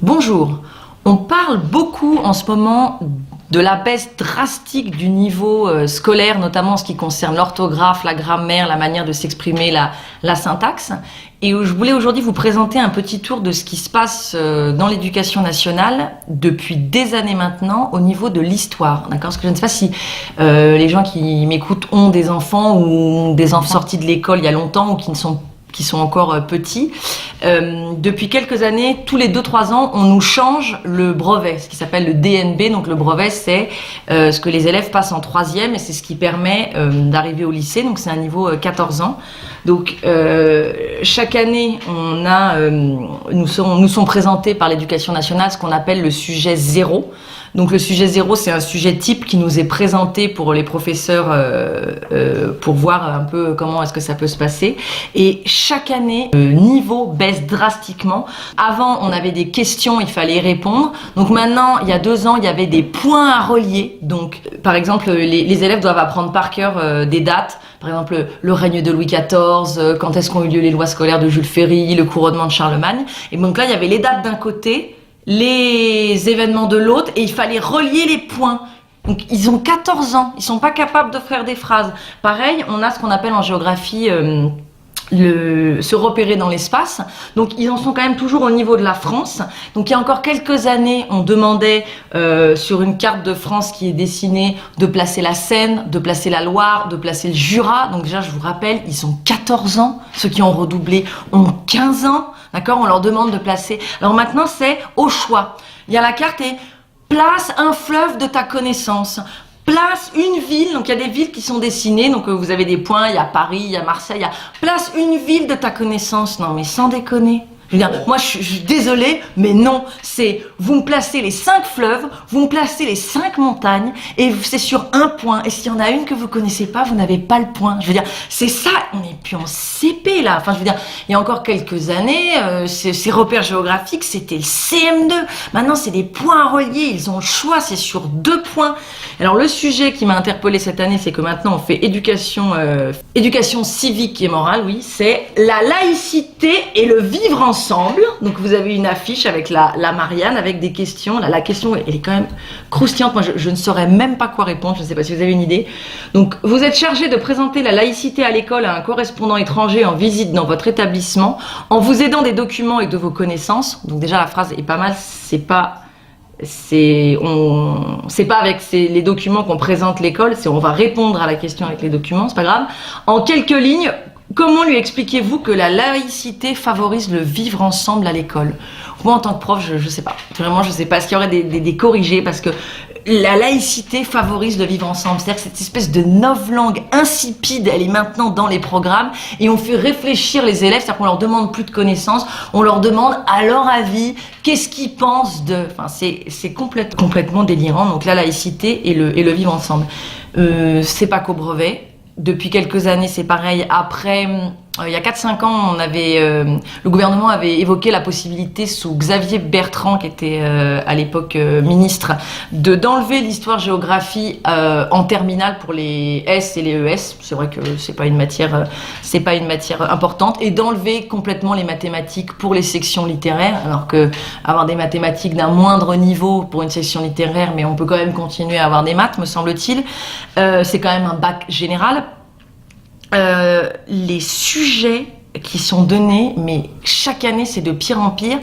Bonjour, on parle beaucoup en ce moment de la baisse drastique du niveau scolaire, notamment en ce qui concerne l'orthographe, la grammaire, la manière de s'exprimer, la syntaxe. Et je voulais aujourd'hui vous présenter un petit tour de ce qui se passe dans l'éducation nationale depuis des années maintenant au niveau de l'histoire. D'accord ? Parce que je ne sais pas si les gens qui m'écoutent ont des enfants ou des enfants sortis de l'école il y a longtemps ou qui sont encore petits. Depuis quelques années, tous les 2-3 ans, on nous change le brevet, ce qui s'appelle le DNB. Donc le brevet, c'est ce que les élèves passent en 3e et c'est ce qui permet d'arriver au lycée. Donc c'est un niveau 14 ans. Donc chaque année, nous sont présentés par l'éducation nationale ce qu'on appelle le sujet 0. Donc le sujet 0, c'est un sujet type qui nous est présenté pour les professeurs pour voir un peu comment est-ce que ça peut se passer. Et chaque année, le niveau baisse drastiquement. Avant, on avait des questions, il fallait y répondre. Donc maintenant, il y a 2 ans, il y avait des points à relier. Donc par exemple, les élèves doivent apprendre par cœur des dates. Par exemple, le règne de Louis XIV, quand est-ce qu'ont eu lieu les lois scolaires de Jules Ferry, le couronnement de Charlemagne. Et donc là, il y avait les dates d'un côté, les événements de l'autre, et il fallait relier les points. Donc ils ont 14 ans, ils sont pas capables de faire des phrases. Pareil, on a ce qu'on appelle en géographie se repérer dans l'espace. Donc ils en sont quand même toujours au niveau de la France. Donc il y a encore quelques années, on demandait sur une carte de France qui est dessinée de placer la Seine, de placer la Loire, de placer le Jura. Donc déjà je vous rappelle, ils ont 14 ans. Ceux qui ont redoublé ont 15 ans. D'accord ? On leur demande de placer. Alors maintenant c'est au choix. Il y a la carte et place un fleuve de ta connaissance. Place une ville, donc il y a des villes qui sont dessinées, donc vous avez des points, il y a Paris, il y a Marseille, place une ville de ta connaissance. Non mais sans déconner. Je veux dire, moi je suis désolée, mais non, c'est vous me placez les 5 fleuves, vous me placez les 5 montagnes, et c'est sur un point, et s'il y en a une que vous connaissez pas, vous n'avez pas le point. Je veux dire, c'est ça, on n'est plus en CP là. Enfin je veux dire, il y a encore quelques années, ces repères géographiques, c'était le CM2. Maintenant c'est des points à relier, ils ont le choix, c'est sur 2 points. Alors le sujet qui m'a interpellée cette année, c'est que maintenant on fait éducation civique et morale, oui, c'est la laïcité et le vivre ensemble. Donc vous avez une affiche avec la Marianne avec des questions. La question elle est quand même croustillante. Moi je ne saurais même pas quoi répondre. Je ne sais pas si vous avez une idée. Donc vous êtes chargé de présenter la laïcité à l'école à un correspondant étranger en visite dans votre établissement en vous aidant des documents et de vos connaissances. Donc déjà la phrase est pas mal. C'est pas avec les documents qu'on présente l'école. C'est on va répondre à la question avec les documents. C'est pas grave. En quelques lignes. Comment lui expliquez-vous que la laïcité favorise le vivre ensemble à l'école ? Moi, en tant que prof, je sais pas. Vraiment, je sais pas. Est-ce qu'il y aurait des corrigés ? Parce que la laïcité favorise le vivre ensemble. C'est-à-dire que cette espèce de novlangue insipide, elle est maintenant dans les programmes et on fait réfléchir les élèves. C'est-à-dire qu'on leur demande plus de connaissances. On leur demande, à leur avis, qu'est-ce qu'ils pensent de... Enfin, c'est complètement délirant. Donc la laïcité et le vivre ensemble. C'est pas qu'au brevet. Depuis quelques années, c'est pareil. Après, il y a 4-5 ans, le gouvernement avait évoqué la possibilité, sous Xavier Bertrand, qui était à l'époque ministre, d'enlever l'histoire-géographie en terminale pour les S et les ES. C'est vrai que c'est pas une matière importante, et d'enlever complètement les mathématiques pour les sections littéraires, alors que avoir des mathématiques d'un moindre niveau pour une section littéraire, mais on peut quand même continuer à avoir des maths, me semble-t-il. C'est quand même un bac général. Les sujets qui sont donnés, mais chaque année c'est de pire en pire,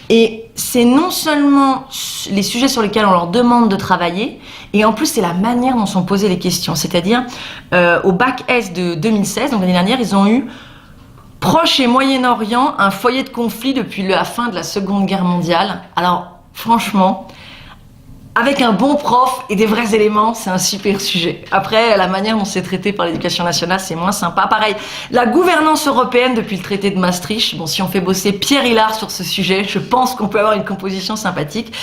et c'est non seulement les sujets sur lesquels on leur demande de travailler, et en plus c'est la manière dont sont posées les questions. C'est-à-dire au bac S de 2016, donc l'année dernière, ils ont eu Proche et Moyen-Orient, un foyer de conflit depuis la fin de la Seconde Guerre mondiale. Alors franchement, avec un bon prof et des vrais éléments, c'est un super sujet. Après, la manière dont c'est traité par l'éducation nationale, c'est moins sympa. Pareil, la gouvernance européenne depuis le traité de Maastricht. Bon, si on fait bosser Pierre Hillard sur ce sujet, je pense qu'on peut avoir une composition sympathique.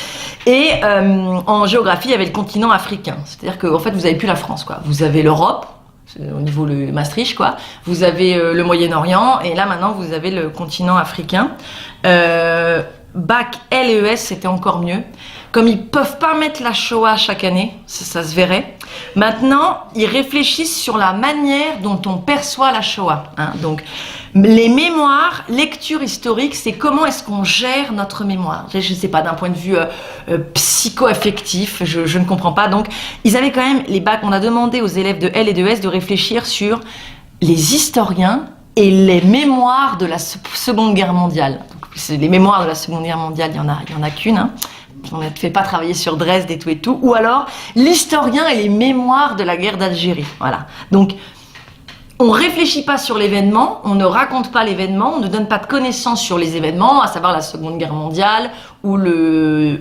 Et en géographie, il y avait le continent africain. C'est-à-dire qu'en fait, vous n'avez plus la France, quoi. Vous avez l'Europe, au niveau le Maastricht, quoi. Vous avez le Moyen-Orient, et là, maintenant, vous avez le continent africain. Bac L et ES, c'était encore mieux. comme ils peuvent pas mettre la Shoah chaque année, ça se verrait, maintenant, ils réfléchissent sur la manière dont on perçoit la Shoah. Hein. Donc, les mémoires, lecture historique, c'est comment est-ce qu'on gère notre mémoire. Je ne sais pas, d'un point de vue psycho-affectif, je ne comprends pas. Donc, ils avaient quand même les bacs. On a demandé aux élèves de L et de S de réfléchir sur les historiens et les mémoires de la Seconde Guerre mondiale. Donc, les mémoires de la Seconde Guerre mondiale, il y en a qu'une. Hein. On ne fait pas travailler sur Dresde et tout. Ou alors, l'historien et les mémoires de la guerre d'Algérie. Voilà. Donc, on ne réfléchit pas sur l'événement, on ne raconte pas l'événement, on ne donne pas de connaissances sur les événements, à savoir la Seconde Guerre mondiale ou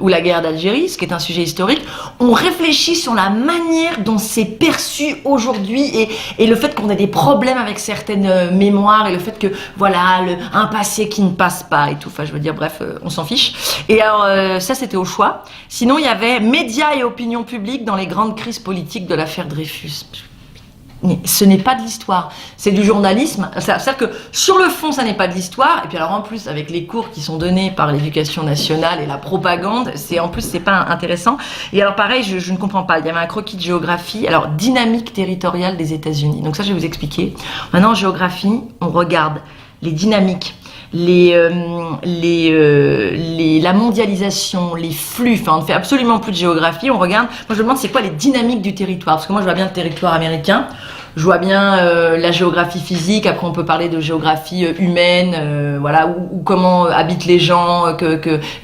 la guerre d'Algérie, ce qui est un sujet historique. On réfléchit sur la manière dont c'est perçu aujourd'hui et le fait qu'on ait des problèmes avec certaines mémoires et le fait que, voilà, un passé qui ne passe pas et tout. Enfin, je veux dire, bref, on s'en fiche. Et alors, ça, c'était au choix. Sinon, il y avait médias et opinion publique dans les grandes crises politiques de l'affaire Dreyfus. Ce n'est pas de l'histoire, c'est du journalisme. C'est-à-dire que sur le fond, ça n'est pas de l'histoire. Et puis alors en plus, avec les cours qui sont donnés par l'éducation nationale et la propagande, c'est pas intéressant. Et alors pareil, je ne comprends pas. Il y avait un croquis de géographie. Alors dynamique territoriale des États-Unis. Donc ça, je vais vous expliquer. Maintenant, en géographie, on regarde les dynamiques. La mondialisation, les flux, enfin on ne fait absolument plus de géographie, on regarde, moi je me demande c'est quoi les dynamiques du territoire, parce que moi je vois bien le territoire américain, je vois bien la géographie physique, après on peut parler de géographie humaine, voilà, ou comment habitent les gens,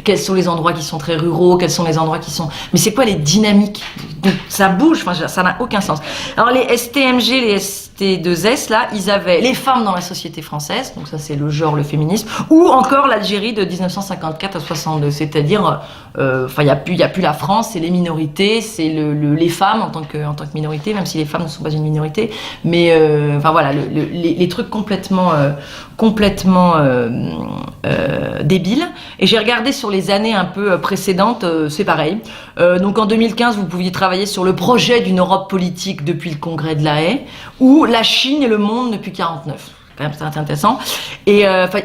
quels sont les endroits qui sont très ruraux, quels sont les endroits qui sont... Mais c'est quoi les dynamiques? Donc, ça bouge, enfin, ça n'a aucun sens. Alors les STMG, les ST2S, là, ils avaient les femmes dans la société française, donc ça c'est le genre, le féminisme, ou encore l'Algérie de 1954 à 62, c'est-à-dire, enfin, il n'y a plus la France, c'est les minorités, c'est les femmes en tant que minorité, même si les femmes ne sont pas une minorité, mais enfin voilà, les trucs complètement débiles. Et j'ai regardé sur les années un peu précédentes, c'est pareil. Donc en 2015, vous pouviez travailler sur le projet d'une Europe politique depuis le congrès de La Haye, ou la Chine et le monde depuis 49. Quand même, c'est intéressant. Et enfin,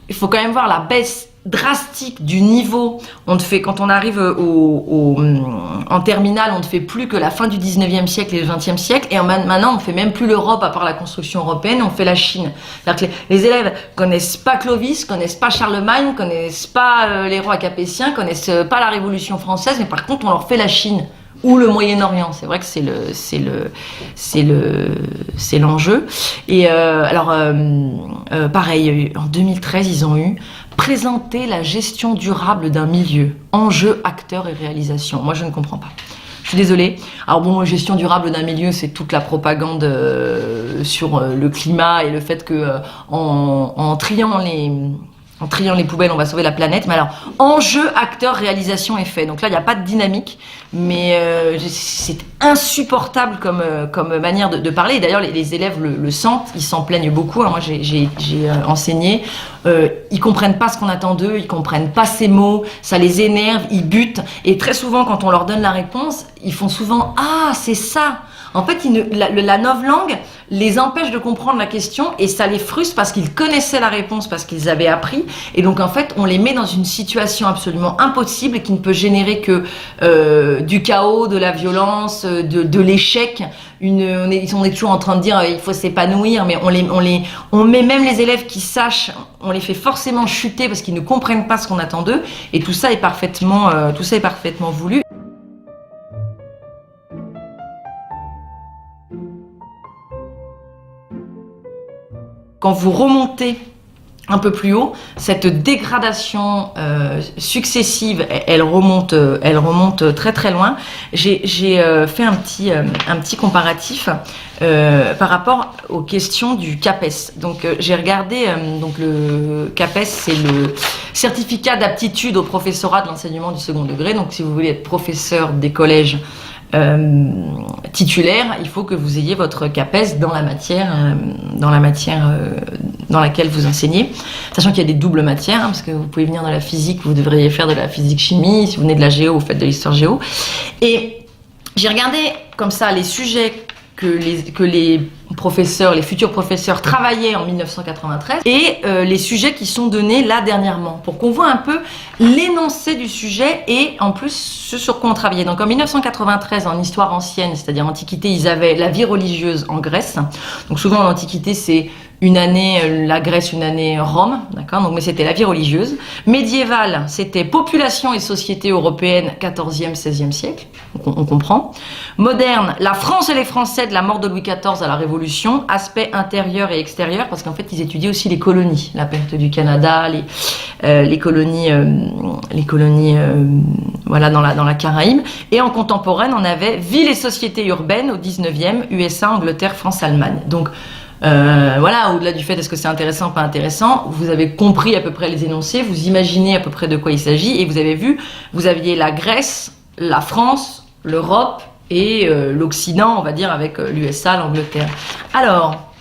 il faut quand même voir la baisse drastique du niveau. Quand on arrive en terminale, on ne fait plus que la fin du 19e siècle et le 20e siècle, et maintenant on ne fait même plus l'Europe à part la construction européenne, on fait la Chine. C'est-à-dire que les élèves connaissent pas Clovis, connaissent pas Charlemagne, connaissent pas les rois capétiens, connaissent pas la Révolution française, mais par contre on leur fait la Chine ou le Moyen-Orient. C'est vrai que c'est l'enjeu. Et alors pareil, en 2013, ils ont présenté la gestion durable d'un milieu, enjeux, acteurs et réalisations. Moi, je ne comprends pas. Je suis désolée. Alors bon, gestion durable d'un milieu, c'est toute la propagande sur le climat et le fait que en triant les poubelles, on va sauver la planète. Mais alors, enjeu, acteur, réalisation et fait. Donc là, il n'y a pas de dynamique, mais c'est insupportable comme manière de parler. Et d'ailleurs, les élèves le sentent, ils s'en plaignent beaucoup. Alors moi, j'ai enseigné. Ils comprennent pas ce qu'on attend d'eux, ils comprennent pas ces mots, ça les énerve, ils butent. Et très souvent, quand on leur donne la réponse, ils font souvent « Ah, c'est ça !» En fait, la novlangue les empêche de comprendre la question et ça les frustre parce qu'ils connaissaient la réponse, parce qu'ils avaient appris. Et donc, en fait, on les met dans une situation absolument impossible qui ne peut générer que du chaos, de la violence, de l'échec. On est toujours en train de dire il faut s'épanouir, mais on met même les élèves qui sachent, on les fait forcément chuter parce qu'ils ne comprennent pas ce qu'on attend d'eux. Et tout ça est parfaitement voulu. Quand vous remontez un peu plus haut, cette dégradation successive, elle remonte très très loin. J'ai fait un petit comparatif par rapport aux questions du CAPES. Donc j'ai regardé, donc le CAPES, c'est le certificat d'aptitude au professorat de l'enseignement du second degré. Donc si vous voulez être professeur des collèges titulaire, il faut que vous ayez votre CAPES dans la matière dans laquelle vous enseignez, sachant qu'il y a des doubles matières, parce que vous pouvez venir de la physique, vous devriez faire de la physique-chimie, si vous venez de la géo, vous faites de l'histoire-géo. Et j'ai regardé comme ça les sujets que les professeurs, les futurs professeurs travaillaient en 1993 et les sujets qui sont donnés là dernièrement pour qu'on voit un peu l'énoncé du sujet et en plus ce sur quoi on travaillait. Donc en 1993 en histoire ancienne, c'est-à-dire antiquité, ils avaient la vie religieuse en Grèce. Donc souvent en antiquité c'est une année la Grèce, une année Rome, d'accord. Donc mais c'était la vie religieuse. Médiévale, c'était population et société européenne 14e, 16e siècle. On comprend. Moderne, la France et les Français de la mort de Louis XIV à la Révolution, aspect intérieur et extérieur, parce qu'en fait ils étudiaient aussi les colonies, la perte du Canada, les colonies, voilà dans la Caraïbe. Et en contemporaine, on avait ville et société urbaine au 19e, USA, Angleterre, France, Allemagne. Donc voilà, au-delà du fait est-ce que c'est intéressant ou pas intéressant, vous avez compris à peu près les énoncés, vous imaginez à peu près de quoi il s'agit et vous avez vu, vous aviez la Grèce, la France, l'Europe et l'Occident, on va dire, avec l'USA, l'Angleterre. Alors,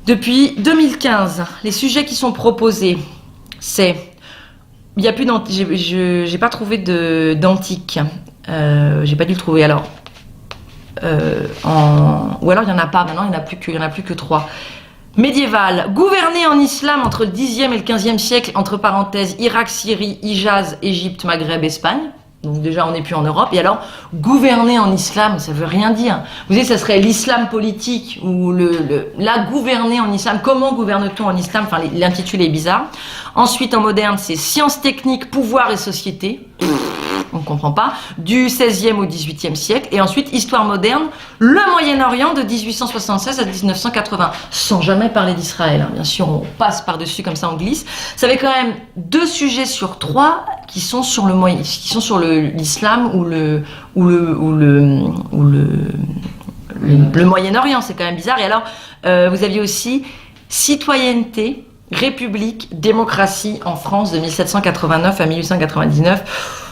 depuis 2015, les sujets qui sont proposés, c'est... Il n'y a plus j'ai pas trouvé d'antique. J'ai pas dû le trouver alors. Ou alors il n'y en a pas, maintenant il n'y en a plus que 3. Médiéval, gouverné en islam entre le 10e et le 15e siècle, entre parenthèses, Irak, Syrie, Hijaz, Égypte, Maghreb, Espagne. Donc déjà on n'est plus en Europe. Et alors, gouverner en islam, ça veut rien dire. Vous savez, ça serait l'islam politique ou la gouverner en islam. Comment gouverne-t-on en islam? Enfin, l'intitulé est bizarre. Ensuite, en moderne, c'est sciences techniques, pouvoir et société. On ne comprend pas. Du 16e au 18e siècle. Et ensuite, histoire moderne, le Moyen-Orient de 1876 à 1980. Sans jamais parler d'Israël. Hein. Bien sûr, on passe par-dessus comme ça, on glisse. Ça fait quand même 2 sujets sur 3 qui sont sur l'islam ou le Moyen-Orient. C'est quand même bizarre. Et alors, vous aviez aussi citoyenneté, république, démocratie en France de 1789 à 1899.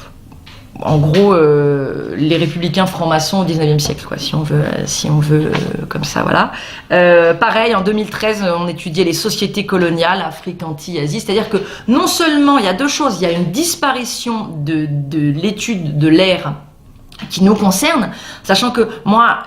En gros, les républicains francs-maçons au 19e siècle, quoi, si on veut comme ça, voilà. Pareil, en 2013, on étudiait les sociétés coloniales, Afrique, Antilles, Asie. C'est-à-dire que non seulement, il y a 2 choses, il y a une disparition de l'étude de l'ère qui nous concerne, sachant que moi,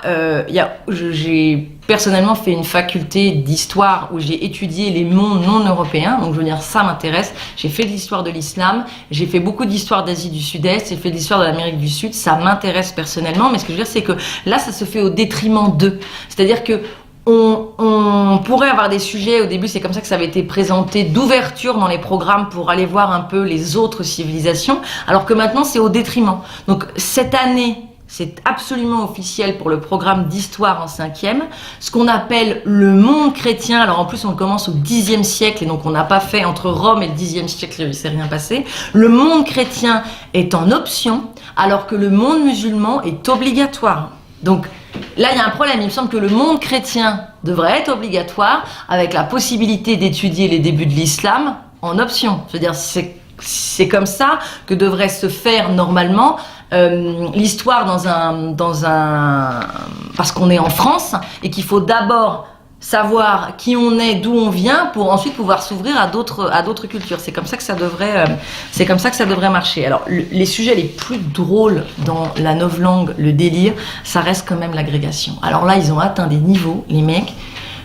j'ai personnellement fait une faculté d'histoire où j'ai étudié les mondes non européens, donc je veux dire ça m'intéresse. J'ai fait de l'histoire de l'islam, j'ai fait beaucoup d'histoire d'Asie du Sud-Est, j'ai fait de l'histoire de l'Amérique du Sud, ça m'intéresse personnellement, mais ce que je veux dire c'est que là ça se fait au détriment d'eux, c'est-à-dire que on pourrait avoir des sujets, au début c'est comme ça que ça avait été présenté, d'ouverture dans les programmes pour aller voir un peu les autres civilisations, alors que maintenant c'est au détriment. Donc cette année, c'est absolument officiel pour le programme d'histoire en 5e, ce qu'on appelle le monde chrétien. Alors en plus on commence au 10e siècle et donc on n'a pas fait entre Rome et le 10e siècle, il ne s'est rien passé. Le monde chrétien est en option alors que le monde musulman est obligatoire. Donc là, il y a un problème. Il me semble que le monde chrétien devrait être obligatoire avec la possibilité d'étudier les débuts de l'islam en option. Je veux dire, c'est comme ça que devrait se faire normalement l'histoire parce qu'on est en France et qu'il faut d'abord savoir qui on est, d'où on vient, pour ensuite pouvoir s'ouvrir à d'autres cultures. C'est comme ça que ça devrait marcher. Alors, les sujets les plus drôles dans la novlangue, le délire, ça reste quand même l'agrégation. Alors là, ils ont atteint des niveaux, les mecs.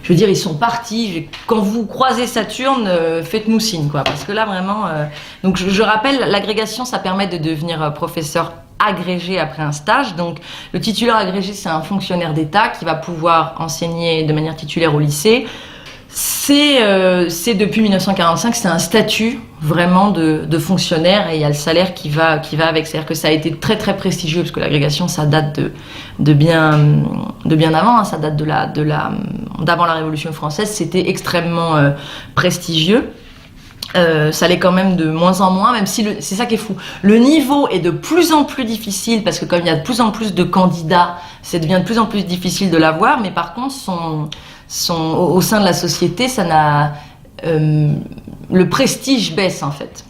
Je veux dire, ils sont partis. Quand vous croisez Saturne, faites-nous signe, quoi. Parce que là, vraiment... Donc, je rappelle, l'agrégation, ça permet de devenir professeur agrégé après un stage. Donc, le titulaire agrégé, c'est un fonctionnaire d'État qui va pouvoir enseigner de manière titulaire au lycée. C'est depuis 1945, c'est un statut vraiment de fonctionnaire et il y a le salaire qui va avec. C'est-à-dire que ça a été très très prestigieux parce que l'agrégation, ça date de bien avant. Hein, ça date d'avant la Révolution française. C'était extrêmement prestigieux. Ça l'est quand même de moins en moins, même si c'est ça qui est fou. Le niveau est de plus en plus difficile parce que comme il y a de plus en plus de candidats, ça devient de plus en plus difficile de l'avoir. Mais par contre, au sein de la société, le prestige baisse en fait.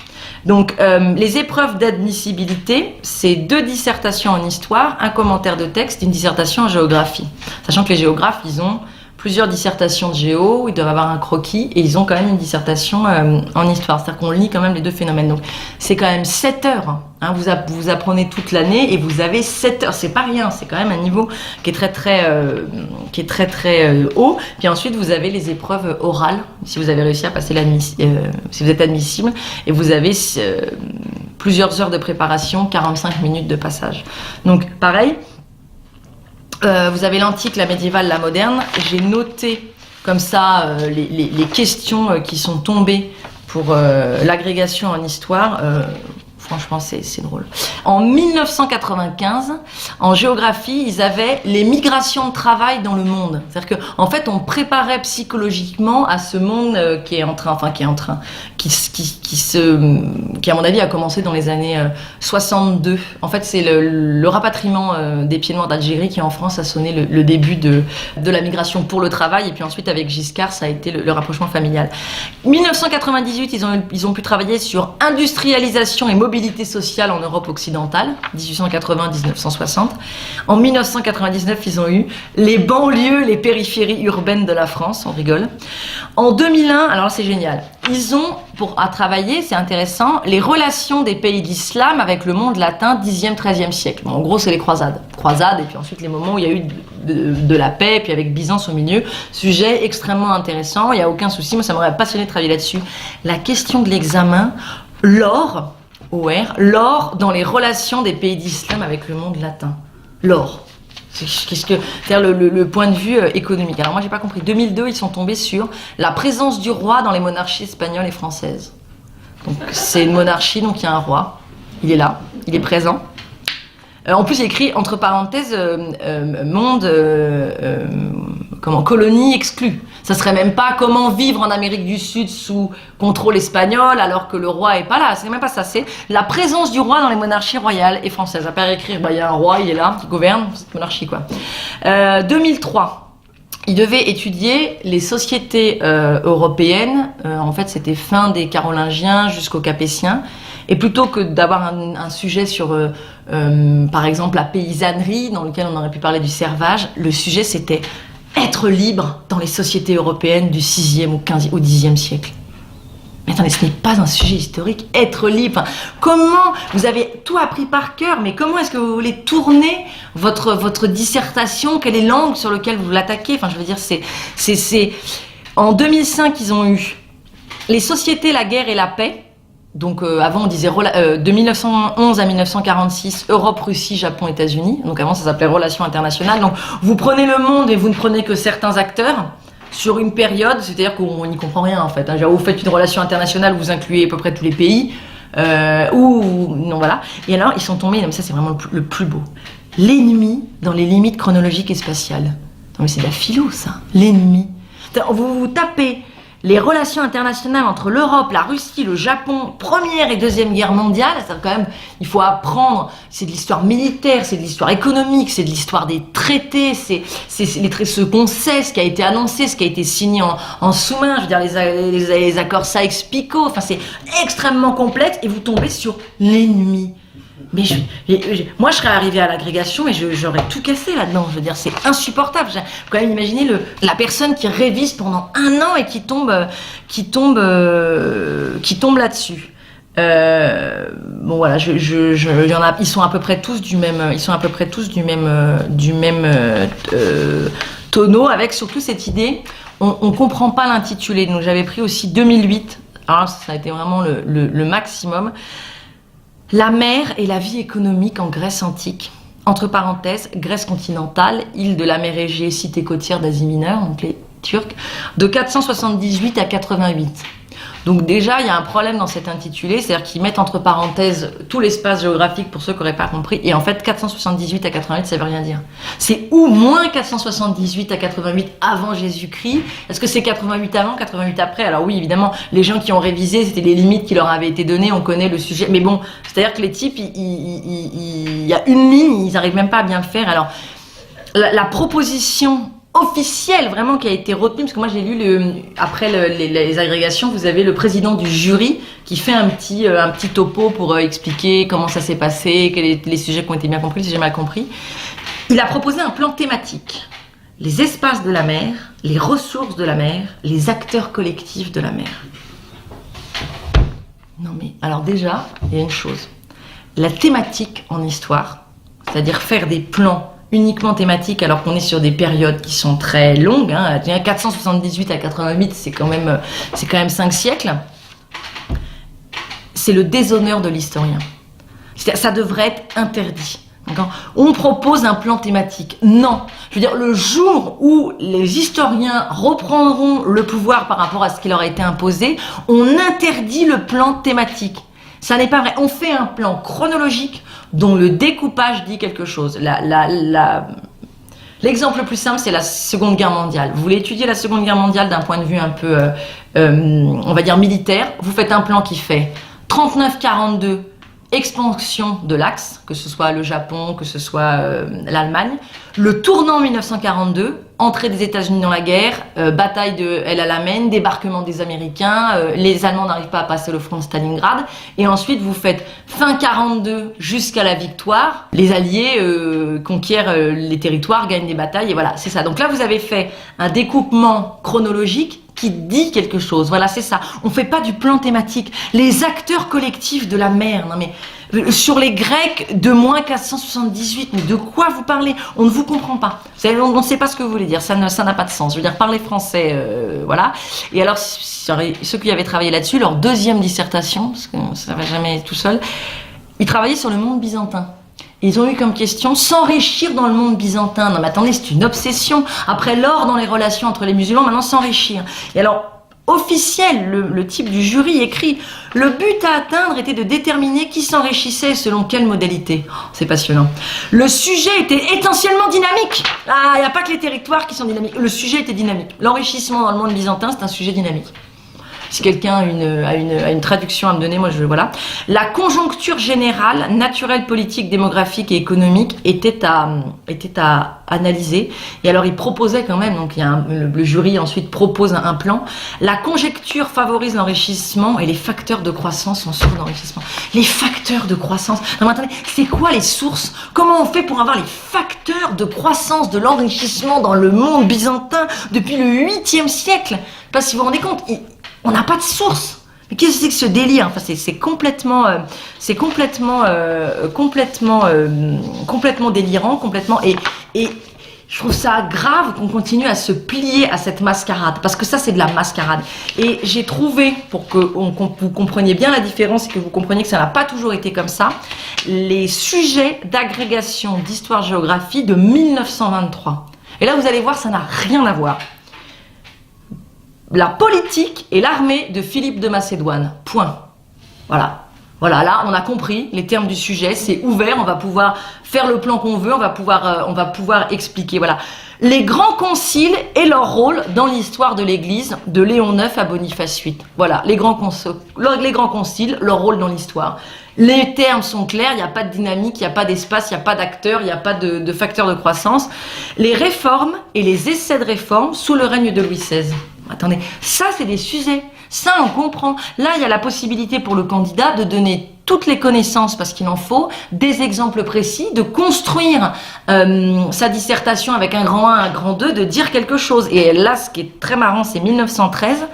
Donc, les épreuves d'admissibilité, c'est 2 dissertations en histoire, un commentaire de texte, une dissertation en géographie. Sachant que les géographes, ils ont plusieurs dissertations de géo, ils doivent avoir un croquis et ils ont quand même une dissertation en histoire. C'est-à-dire qu'on lit quand même les deux phénomènes. Donc c'est quand même 7 heures. Hein, vous apprenez toute l'année et vous avez 7 heures. C'est pas rien, c'est quand même un niveau qui est très haut. Puis ensuite vous avez les épreuves orales, si vous avez réussi à passer si vous êtes admissible. Et vous avez plusieurs heures de préparation, 45 minutes de passage. Donc pareil. Vous avez l'antique, la médiévale, la moderne. J'ai noté comme ça les questions qui sont tombées pour l'agrégation en histoire. Franchement, c'est drôle. En 1995, en géographie, ils avaient les migrations de travail dans le monde. C'est-à-dire qu'en fait, on préparait psychologiquement à ce monde qui à mon avis a commencé dans les années 62. En fait, c'est le rapatriement des pieds noirs d'Algérie qui en France a sonné le début de la migration pour le travail. Et puis ensuite, avec Giscard, ça a été le rapprochement familial. 1998, ils ont pu travailler sur industrialisation et mobilité sociale en Europe occidentale, 1880-1960. En 1999, ils ont eu les banlieues, les périphéries urbaines de la France, on rigole. En 2001, alors c'est génial, ils ont, à travailler, c'est intéressant, les relations des pays d'islam avec le monde latin 10e, 13e siècle. Bon, en gros, c'est les croisades. Et puis ensuite les moments où il y a eu de la paix, puis avec Byzance au milieu. Sujet extrêmement intéressant, il n'y a aucun souci, moi ça m'aurait passionné de travailler là-dessus. La question de l'examen, l'or dans les relations des pays d'islam avec le monde latin. L'or. C'est-à-dire le point de vue économique. Alors moi j'ai pas compris. 2002, ils sont tombés sur la présence du roi dans les monarchies espagnoles et françaises. Donc c'est une monarchie, donc il y a un roi. Il est là, il est présent. En plus, il écrit entre parenthèses colonie exclue. Ça serait même pas comment vivre en Amérique du Sud sous contrôle espagnol alors que le roi est pas là. C'est même pas ça. C'est la présence du roi dans les monarchies royales et françaises. À part écrire, il y a un roi, il est là, qui gouverne cette monarchie quoi. 2003. Il devait étudier les sociétés européennes. En fait, c'était fin des Carolingiens jusqu'aux Capétiens. Et plutôt que d'avoir un sujet sur, par exemple, la paysannerie, dans lequel on aurait pu parler du servage, le sujet c'était être libre dans les sociétés européennes du 6e au 10e siècle. Mais attendez, ce n'est pas un sujet historique, être libre. Enfin, comment, vous avez tout appris par cœur, mais comment est-ce que vous voulez tourner votre dissertation? Quel est l'angle sur lequel vous l'attaquez? Enfin, je veux dire, c'est... En 2005, ils ont eu les sociétés, la guerre et la paix. Donc avant on disait de 1911 à 1946 Europe, Russie, Japon, États-Unis. Donc avant ça s'appelait relations internationales. Donc vous prenez le monde et vous ne prenez que certains acteurs sur une période, c'est-à-dire qu'on n'y comprend rien en fait. Hein. Vous faites une relation internationale, vous incluez à peu près tous les pays. Non voilà. Et alors ils sont tombés, mais ça c'est vraiment le plus beau. L'ennemi dans les limites chronologiques et spatiales. Non mais c'est de la philo ça. L'ennemi. Vous tapez les relations internationales entre l'Europe, la Russie, le Japon, Première et Deuxième Guerre mondiale, c'est quand même, il faut apprendre, c'est de l'histoire militaire, c'est de l'histoire économique, c'est de l'histoire des traités, c'est ce qu'on sait, ce qui a été annoncé, ce qui a été signé en sous-main, je veux dire les accords Sykes-Picot, enfin c'est extrêmement complexe et vous tombez sur l'ennemi. Mais moi, je serais arrivée à l'agrégation et j'aurais tout cassé là-dedans. Je veux dire, c'est insupportable. Vous quand même imaginer la personne qui révise pendant un an et qui tombe là-dessus. Bon voilà, y en a. Ils sont à peu près tous du même tonneau, avec surtout cette idée. On comprend pas l'intitulé. Donc j'avais pris aussi 2008. Alors ça a été vraiment le maximum. La mer et la vie économique en Grèce antique. Entre parenthèses, Grèce continentale, île de la mer Égée, cité côtière d'Asie mineure, donc les Turcs, de 478 à 88. Donc déjà, il y a un problème dans cet intitulé, c'est-à-dire qu'ils mettent entre parenthèses tout l'espace géographique pour ceux qui n'auraient pas compris, et en fait 478 à 88, ça veut rien dire. C'est ou moins 478 à 88 avant Jésus-Christ. Est-ce que c'est 88 avant, 88 après? Alors oui, évidemment, les gens qui ont révisé, c'était les limites qui leur avaient été données, on connaît le sujet, mais bon, c'est-à-dire que les types, il y a une ligne, ils n'arrivent même pas à bien le faire. Alors, la proposition officielle vraiment qui a été retenue, parce que moi j'ai lu après les agrégations, vous avez le président du jury qui fait un petit topo pour expliquer comment ça s'est passé, quels sont les sujets qui ont été bien compris, si j'ai mal compris. Il a proposé un plan thématique. les espaces de la mer, les ressources de la mer, les acteurs collectifs de la mer. Non mais, alors déjà, il y a une chose. La thématique en histoire, c'est-à-dire faire des plans uniquement thématiques alors qu'on est sur des périodes qui sont très longues, hein, 478 à 88, c'est quand même 5 siècles, c'est le déshonneur de l'historien. Ça devrait être interdit. On propose un plan thématique. Non. Je veux dire, le jour où les historiens reprendront le pouvoir par rapport à ce qui leur a été imposé, on interdit le plan thématique. Ça n'est pas vrai. On fait un plan chronologique dont le découpage dit quelque chose. L'exemple le plus simple, c'est la Seconde Guerre mondiale. Vous voulez étudier la Seconde Guerre mondiale d'un point de vue un peu, on va dire, militaire. Vous faites un plan qui fait 39-42, expansion de l'Axe, que ce soit le Japon, que ce soit l'Allemagne. Le tournant 1942, entrée des États-Unis dans la guerre, bataille de El Alamein, débarquement des Américains, les Allemands n'arrivent pas à passer le front de Stalingrad, et ensuite vous faites fin 42 jusqu'à la victoire, les Alliés conquièrent les territoires, gagnent des batailles, et voilà, c'est ça. Donc là vous avez fait un découpement chronologique qui dit quelque chose. Voilà, c'est ça. On fait pas du plan thématique. Les acteurs collectifs de la mer. Non mais sur les Grecs de moins 478, mais de quoi vous parlez? On ne vous comprend pas. On ne sait pas ce que vous voulez dire. Ça n'a pas de sens. Je veux dire, parler français, voilà. Et alors, ceux qui avaient travaillé là-dessus, leur deuxième dissertation, parce que ça va jamais tout seul, ils travaillaient sur le monde byzantin. Ils ont eu comme question s'enrichir dans le monde byzantin. Non mais attendez, c'est une obsession. Après l'or dans les relations entre les musulmans, maintenant s'enrichir. Et alors, officiel, le type du jury écrit « Le but à atteindre était de déterminer qui s'enrichissait selon quelle modalité. Oh, » C'est passionnant. Le sujet était essentiellement dynamique. Ah, il n'y a pas que les territoires qui sont dynamiques. Le sujet était dynamique. L'enrichissement dans le monde byzantin, c'est un sujet dynamique. Si quelqu'un a une traduction à me donner, moi voilà. La conjoncture générale, naturelle, politique, démographique et économique était à analyser. Et alors il proposait quand même, donc le jury ensuite propose un plan. La conjecture favorise l'enrichissement et les facteurs de croissance sont source d'enrichissement. Les facteurs de croissance. Non mais attendez, c'est quoi les sources? Comment on fait pour avoir les facteurs de croissance de l'enrichissement dans le monde byzantin depuis le 8e siècle? Parce que vous vous rendez compte, on n'a pas de source. Mais qu'est-ce que c'est que ce délire? Enfin, c'est complètement délirant, et je trouve ça grave qu'on continue à se plier à cette mascarade, parce que ça c'est de la mascarade. Et j'ai trouvé, pour que vous compreniez bien la différence et que vous compreniez que ça n'a pas toujours été comme ça, les sujets d'agrégation d'histoire-géographie de 1923. Et là vous allez voir, ça n'a rien à voir. La politique et l'armée de Philippe de Macédoine. Point. Voilà. Voilà, là, on a compris les termes du sujet, c'est ouvert, on va pouvoir faire le plan qu'on veut, on va pouvoir expliquer. Voilà. Les grands conciles et leur rôle dans l'histoire de l'Église, de Léon IX à Boniface VIII. Voilà, les grands conciles, leur rôle dans l'histoire. Les termes sont clairs, il n'y a pas de dynamique, il n'y a pas d'espace, il n'y a pas d'acteurs, il n'y a pas de facteurs de croissance. Les réformes et les essais de réforme sous le règne de Louis XVI. Attendez, ça c'est des sujets, ça on comprend. Là il y a la possibilité pour le candidat de donner toutes les connaissances, parce qu'il en faut, des exemples précis, de construire sa dissertation avec un grand 1, un grand 2, de dire quelque chose. Et là ce qui est très marrant, c'est 1913,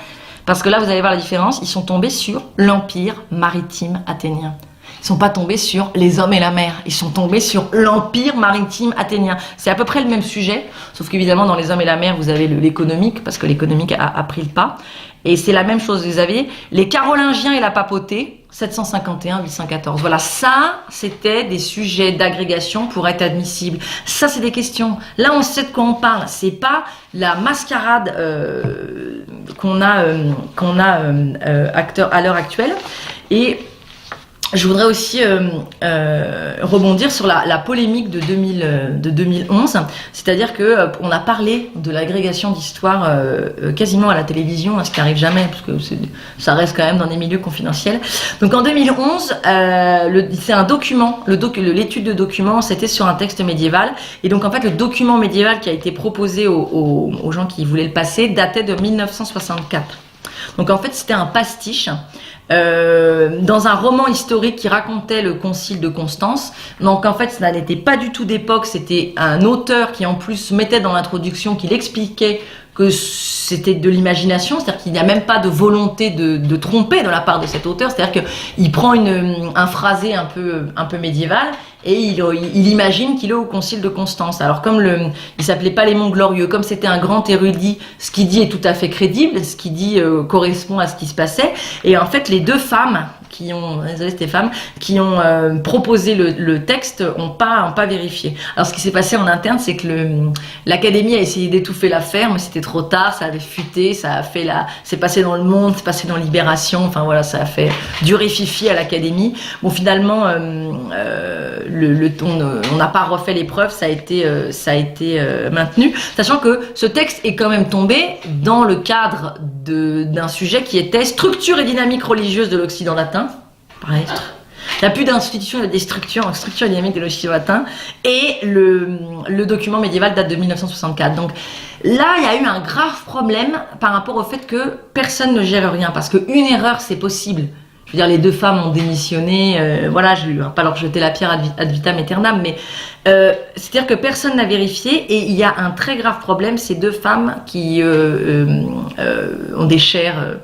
parce que là vous allez voir la différence, ils sont tombés sur l'Empire maritime athénien. Ils sont pas tombés sur les hommes et la mer, ils sont tombés sur l'Empire maritime athénien. C'est à peu près le même sujet, sauf qu'évidemment dans les hommes et la mer vous avez l'économique, parce que l'économique a pris le pas. Et c'est la même chose, vous avez les Carolingiens et la papauté, 751-814. Voilà, ça c'était des sujets d'agrégation pour être admissibles. Ça c'est des questions. Là on sait de quoi on parle, c'est pas la mascarade qu'on a à l'heure actuelle. Et je voudrais aussi rebondir sur la polémique de 2011, c'est-à-dire que on a parlé de l'agrégation d'histoire quasiment à la télévision, ce qui n'arrive jamais, parce que ça reste quand même dans des milieux confidentiels. Donc en 2011, c'est un document, l'étude de document, c'était sur un texte médiéval, et donc en fait le document médiéval qui a été proposé aux gens qui voulaient le passer datait de 1964. Donc en fait, c'était un pastiche dans un roman historique qui racontait le concile de Constance. Donc en fait, ça n'était pas du tout d'époque, c'était un auteur qui en plus mettait dans l'introduction, qu'il expliquait que c'était de l'imagination, c'est-à-dire qu'il n'y a même pas de volonté de tromper de la part de cet auteur, c'est-à-dire qu'il prend un phrasé un peu médiéval et il imagine qu'il est au concile de Constance. Alors comme il s'appelait Palémon Glorieux, comme c'était un grand érudit, ce qu'il dit est tout à fait crédible, ce qu'il dit correspond à ce qui se passait, et en fait les deux femmes qui ont proposé le texte ont pas vérifié. Alors ce qui s'est passé en interne, c'est que l'académie a essayé d'étouffer l'affaire, mais c'était trop tard, ça avait fuité, c'est passé dans Le Monde, c'est passé dans Libération, enfin voilà, ça a fait du rififi à l'académie. Bon, finalement, on n'a pas refait l'épreuve, ça a été maintenu, sachant que ce texte est quand même tombé dans le cadre d'un sujet qui était structure et dynamique religieuse de l'Occident latin. Pareil. Il n'y a plus d'institutions, il y a des structures et dynamiques de l'Occident latin. Et le document médiéval date de 1964. Donc là, il y a eu un grave problème par rapport au fait que personne ne gère rien. Parce qu'une erreur, c'est possible. Je veux dire, les deux femmes ont démissionné. Voilà, je ne vais pas leur jeter la pierre ad vitam aeternam. Mais c'est-à-dire que personne n'a vérifié. Et il y a un très grave problème. Ces deux femmes qui ont des chaires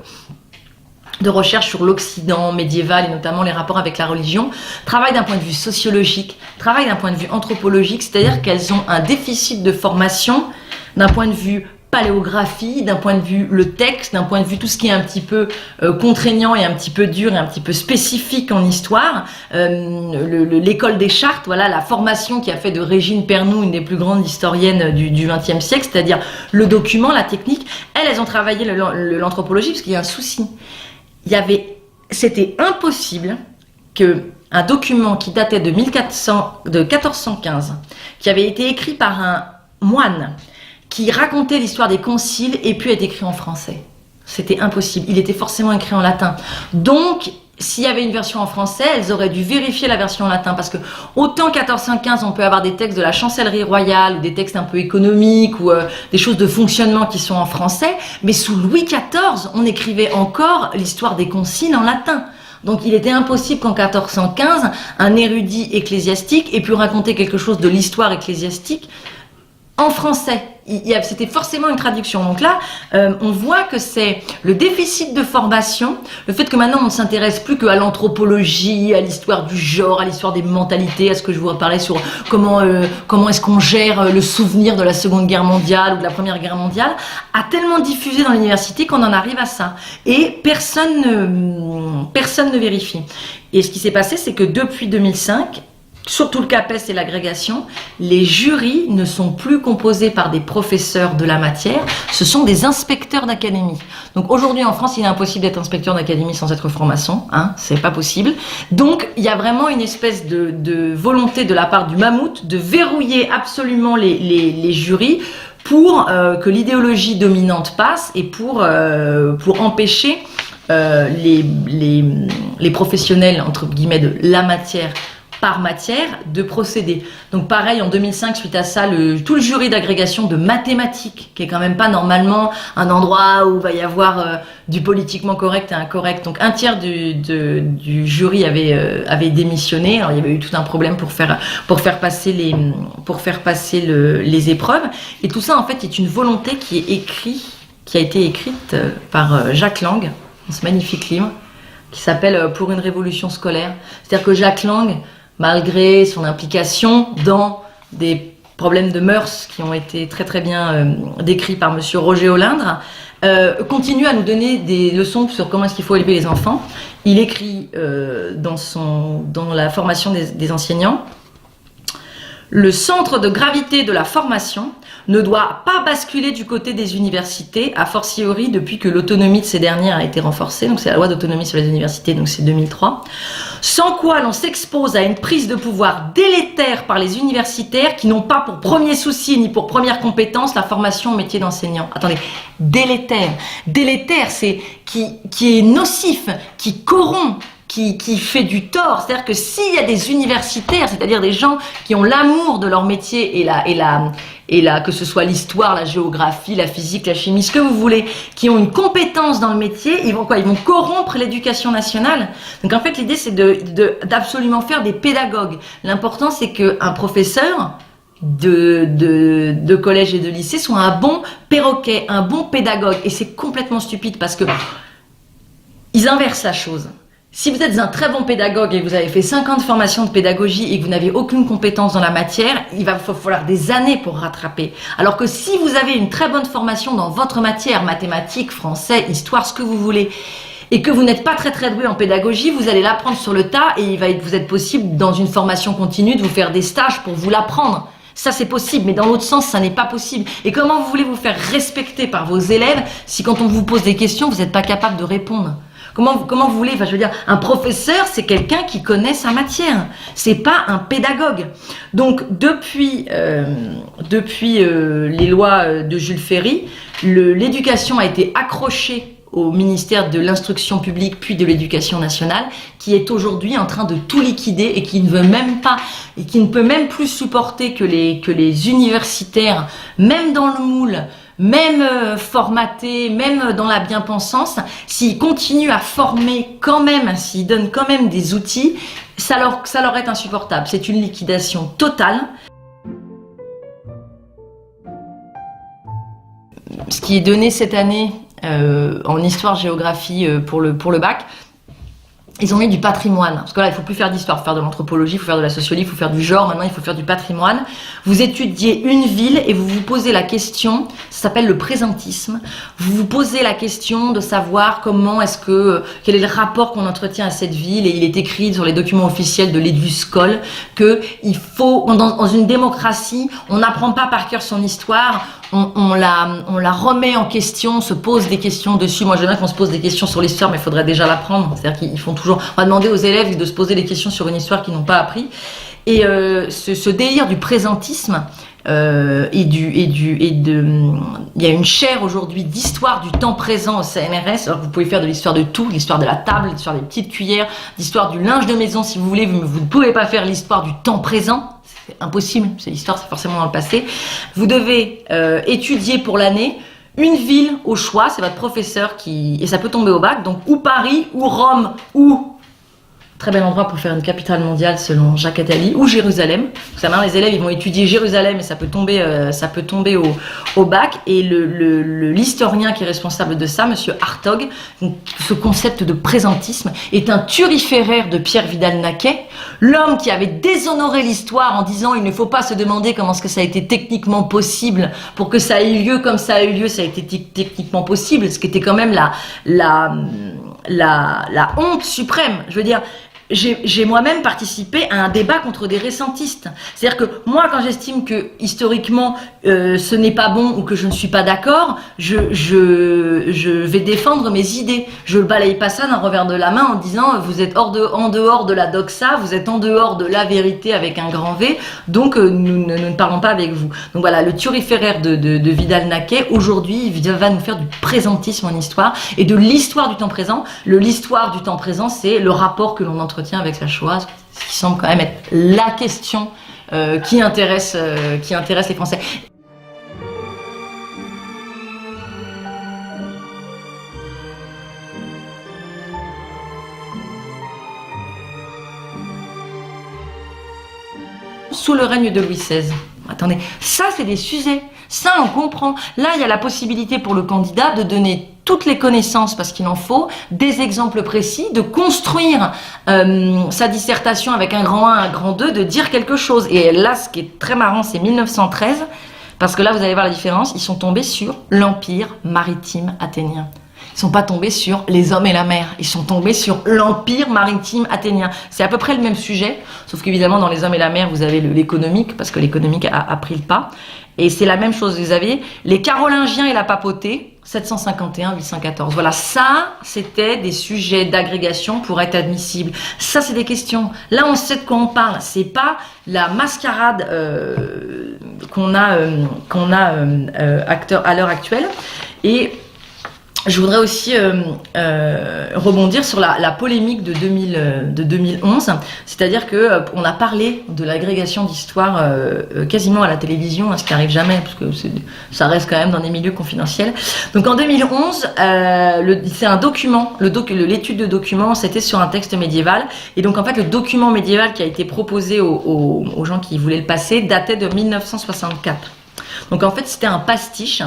de recherche sur l'Occident médiéval et notamment les rapports avec la religion, travaillent d'un point de vue sociologique, travaillent d'un point de vue anthropologique, c'est-à-dire qu'elles ont un déficit de formation d'un point de vue paléographie, d'un point de vue le texte, d'un point de vue tout ce qui est un petit peu contraignant et un petit peu dur et un petit peu spécifique en histoire. L'école des chartes, voilà, la formation qui a fait de Régine Pernoud une des plus grandes historiennes du XXe siècle, c'est-à-dire le document, la technique. Elles ont travaillé l'anthropologie parce qu'il y a un souci. C'était impossible qu'un document qui datait de 1415, qui avait été écrit par un moine, qui racontait l'histoire des conciles, ait pu être écrit en français. C'était impossible. Il était forcément écrit en latin. Donc, s'il y avait une version en français, elles auraient dû vérifier la version en latin, parce que autant 1415, on peut avoir des textes de la chancellerie royale, ou des textes un peu économiques, ou des choses de fonctionnement qui sont en français, mais sous Louis XIV, on écrivait encore l'histoire des conciles en latin. Donc il était impossible qu'en 1415, un érudit ecclésiastique ait pu raconter quelque chose de l'histoire ecclésiastique en français. C'était forcément une traduction. Donc là, on voit que c'est le déficit de formation, le fait que maintenant on ne s'intéresse plus qu'à l'anthropologie, à l'histoire du genre, à l'histoire des mentalités, à ce que je vous parlais sur comment est-ce qu'on gère le souvenir de la Seconde Guerre mondiale ou de la Première Guerre mondiale, a tellement diffusé dans l'université qu'on en arrive à ça. Et personne ne vérifie. Et ce qui s'est passé, c'est que depuis 2005, surtout le CAPES et l'agrégation, les jurys ne sont plus composés par des professeurs de la matière, ce sont des inspecteurs d'académie. Donc aujourd'hui en France, il est impossible d'être inspecteur d'académie sans être franc-maçon, hein, c'est pas possible. Donc il y a vraiment une espèce de volonté de la part du mammouth de verrouiller absolument les jurys pour que l'idéologie dominante passe et pour empêcher les professionnels, entre guillemets, de la matière par matière, de procéder. Donc pareil, en 2005, suite à ça, tout le jury d'agrégation de mathématiques, qui est quand même pas normalement un endroit où il va y avoir du politiquement correct et incorrect. Donc un tiers du jury avait démissionné. Alors il y avait eu tout un problème pour faire passer les épreuves. Et tout ça, en fait, est une volonté qui a été écrite par Jacques Lang, dans ce magnifique livre, qui s'appelle Pour une révolution scolaire. C'est-à-dire que Jacques Lang, malgré son implication dans des problèmes de mœurs qui ont été très très bien décrits par monsieur Roger Olindre, continue à nous donner des leçons sur comment est-ce qu'il faut élever les enfants. Il écrit dans la formation des enseignants: le centre de gravité de la formation ne doit pas basculer du côté des universités, a fortiori depuis que l'autonomie de ces dernières a été renforcée. Donc c'est la loi d'autonomie sur les universités, donc c'est 2003. Sans quoi l'on s'expose à une prise de pouvoir délétère par les universitaires qui n'ont pas pour premier souci ni pour première compétence la formation au métier d'enseignant. Attendez, délétère. Délétère, c'est qui est nocif, qui corrompt, qui fait du tort. C'est-à-dire que s'il y a des universitaires, c'est-à-dire des gens qui ont l'amour de leur métier et et là, que ce soit l'histoire, la géographie, la physique, la chimie, ce que vous voulez, qui ont une compétence dans le métier, ils vont quoi? Ils vont corrompre l'éducation nationale. Donc en fait, l'idée, c'est d'absolument faire des pédagogues. L'important, c'est qu'un professeur de collège et de lycée soit un bon perroquet, un bon pédagogue. Et c'est complètement stupide parce que ils inversent la chose. Si vous êtes un très bon pédagogue et que vous avez fait 5 ans de formation de pédagogie et que vous n'avez aucune compétence dans la matière, il va falloir des années pour rattraper. Alors que si vous avez une très bonne formation dans votre matière, mathématiques, français, histoire, ce que vous voulez, et que vous n'êtes pas très doué en pédagogie, vous allez l'apprendre sur le tas et il va vous être possible dans une formation continue de vous faire des stages pour vous l'apprendre. Ça c'est possible, mais dans l'autre sens, ça n'est pas possible. Et comment vous voulez vous faire respecter par vos élèves si quand on vous pose des questions, vous n'êtes pas capable de répondre ? Comment vous voulez, enfin je veux dire, un professeur, c'est quelqu'un qui connaît sa matière. C'est pas un pédagogue. Donc depuis les lois de Jules Ferry, l'éducation a été accrochée au ministère de l'Instruction publique puis de l'Éducation nationale, qui est aujourd'hui en train de tout liquider et qui ne veut même pas et qui ne peut même plus supporter que les universitaires, même dans le moule, même formatés, même dans la bien-pensance, s'ils continuent à former quand même, s'ils donnent quand même des outils, ça leur est insupportable. C'est une liquidation totale. Ce qui est donné cette année en histoire-géographie pour le bac, ils ont mis du patrimoine, parce que là il faut plus faire d'histoire, il faut faire de l'anthropologie, il faut faire de la sociologie, il faut faire du genre, maintenant il faut faire du patrimoine. Vous étudiez une ville et vous vous posez la question, ça s'appelle le présentisme, vous vous posez la question de savoir quel est le rapport qu'on entretient à cette ville, et il est écrit sur les documents officiels de l'Éduscol que il faut, dans une démocratie, on n'apprend pas par cœur son histoire, on la remet en question, on se pose des questions dessus. Moi j'aime bien qu'on se pose des questions sur l'histoire, mais il faudrait déjà l'apprendre, c'est-à-dire qu'ils font toujours, on va demander aux élèves de se poser des questions sur une histoire qu'ils n'ont pas appris. Et ce délire du présentisme, il y a une chaire aujourd'hui d'histoire du temps présent au CNRS. Alors vous pouvez faire de l'histoire de tout, l'histoire de la table, l'histoire des petites cuillères, l'histoire du linge de maison si vous voulez, vous ne pouvez pas faire l'histoire du temps présent. C'est impossible, c'est l'histoire, c'est forcément dans le passé. Vous devez étudier pour l'année une ville au choix, c'est votre professeur et ça peut tomber au bac, donc ou Paris, ou Rome, ou très bel endroit pour faire une capitale mondiale selon Jacques Attali, ou Jérusalem. Ça maintenant les élèves ils vont étudier Jérusalem et ça peut tomber au bac. Et l'historien qui est responsable de ça, Monsieur Hartog, donc, ce concept de présentisme est un turiféraire de Pierre Vidal-Naquet, l'homme qui avait déshonoré l'histoire en disant il ne faut pas se demander comment est-ce que ça a été techniquement possible pour que ça ait eu lieu comme ça a eu lieu, ça a été techniquement possible, ce qui était quand même la honte suprême. Je veux dire, j'ai moi-même participé à un débat contre des récentistes. C'est-à-dire que moi, quand j'estime que historiquement ce n'est pas bon ou que je ne suis pas d'accord, je vais défendre mes idées. Je ne balaye pas ça d'un revers de la main en disant vous êtes en dehors de la doxa, vous êtes en dehors de la vérité avec un grand V, donc nous ne parlons pas avec vous. Donc voilà, le turiféraire de Vidal-Naquet, aujourd'hui, va nous faire du présentisme en histoire et de l'histoire du temps présent. L'histoire du temps présent, c'est le rapport que l'on entretient avec la Shoah, ce qui semble quand même être la question qui intéresse les Français. Sous le règne de Louis XVI. Attendez, ça c'est des sujets, ça on comprend. Là il y a la possibilité pour le candidat de donner toutes les connaissances, parce qu'il en faut, des exemples précis, de construire sa dissertation avec un grand 1, un grand 2, de dire quelque chose. Et là, ce qui est très marrant, c'est 1913, parce que là, vous allez voir la différence, ils sont tombés sur l'Empire maritime athénien. Ils ne sont pas tombés sur les hommes et la mer, ils sont tombés sur l'Empire maritime athénien. C'est à peu près le même sujet, sauf qu'évidemment, dans les hommes et la mer, vous avez l'économique, parce que l'économique a pris le pas. Et c'est la même chose, vous avez les Carolingiens et la papauté, 751-814. Voilà, ça, c'était des sujets d'agrégation pour être admissible. Ça, c'est des questions. Là, on sait de quoi on parle. C'est pas la mascarade qu'on a à l'heure actuelle. Et je voudrais aussi rebondir sur la polémique de 2011, c'est-à-dire que on a parlé de l'agrégation d'histoire quasiment à la télévision, ce qui arrive jamais, parce que ça reste quand même dans des milieux confidentiels. Donc en 2011, c'est un document, l'étude de document, c'était sur un texte médiéval, et donc en fait le document médiéval qui a été proposé aux gens qui voulaient le passer datait de 1964. Donc en fait c'était un pastiche.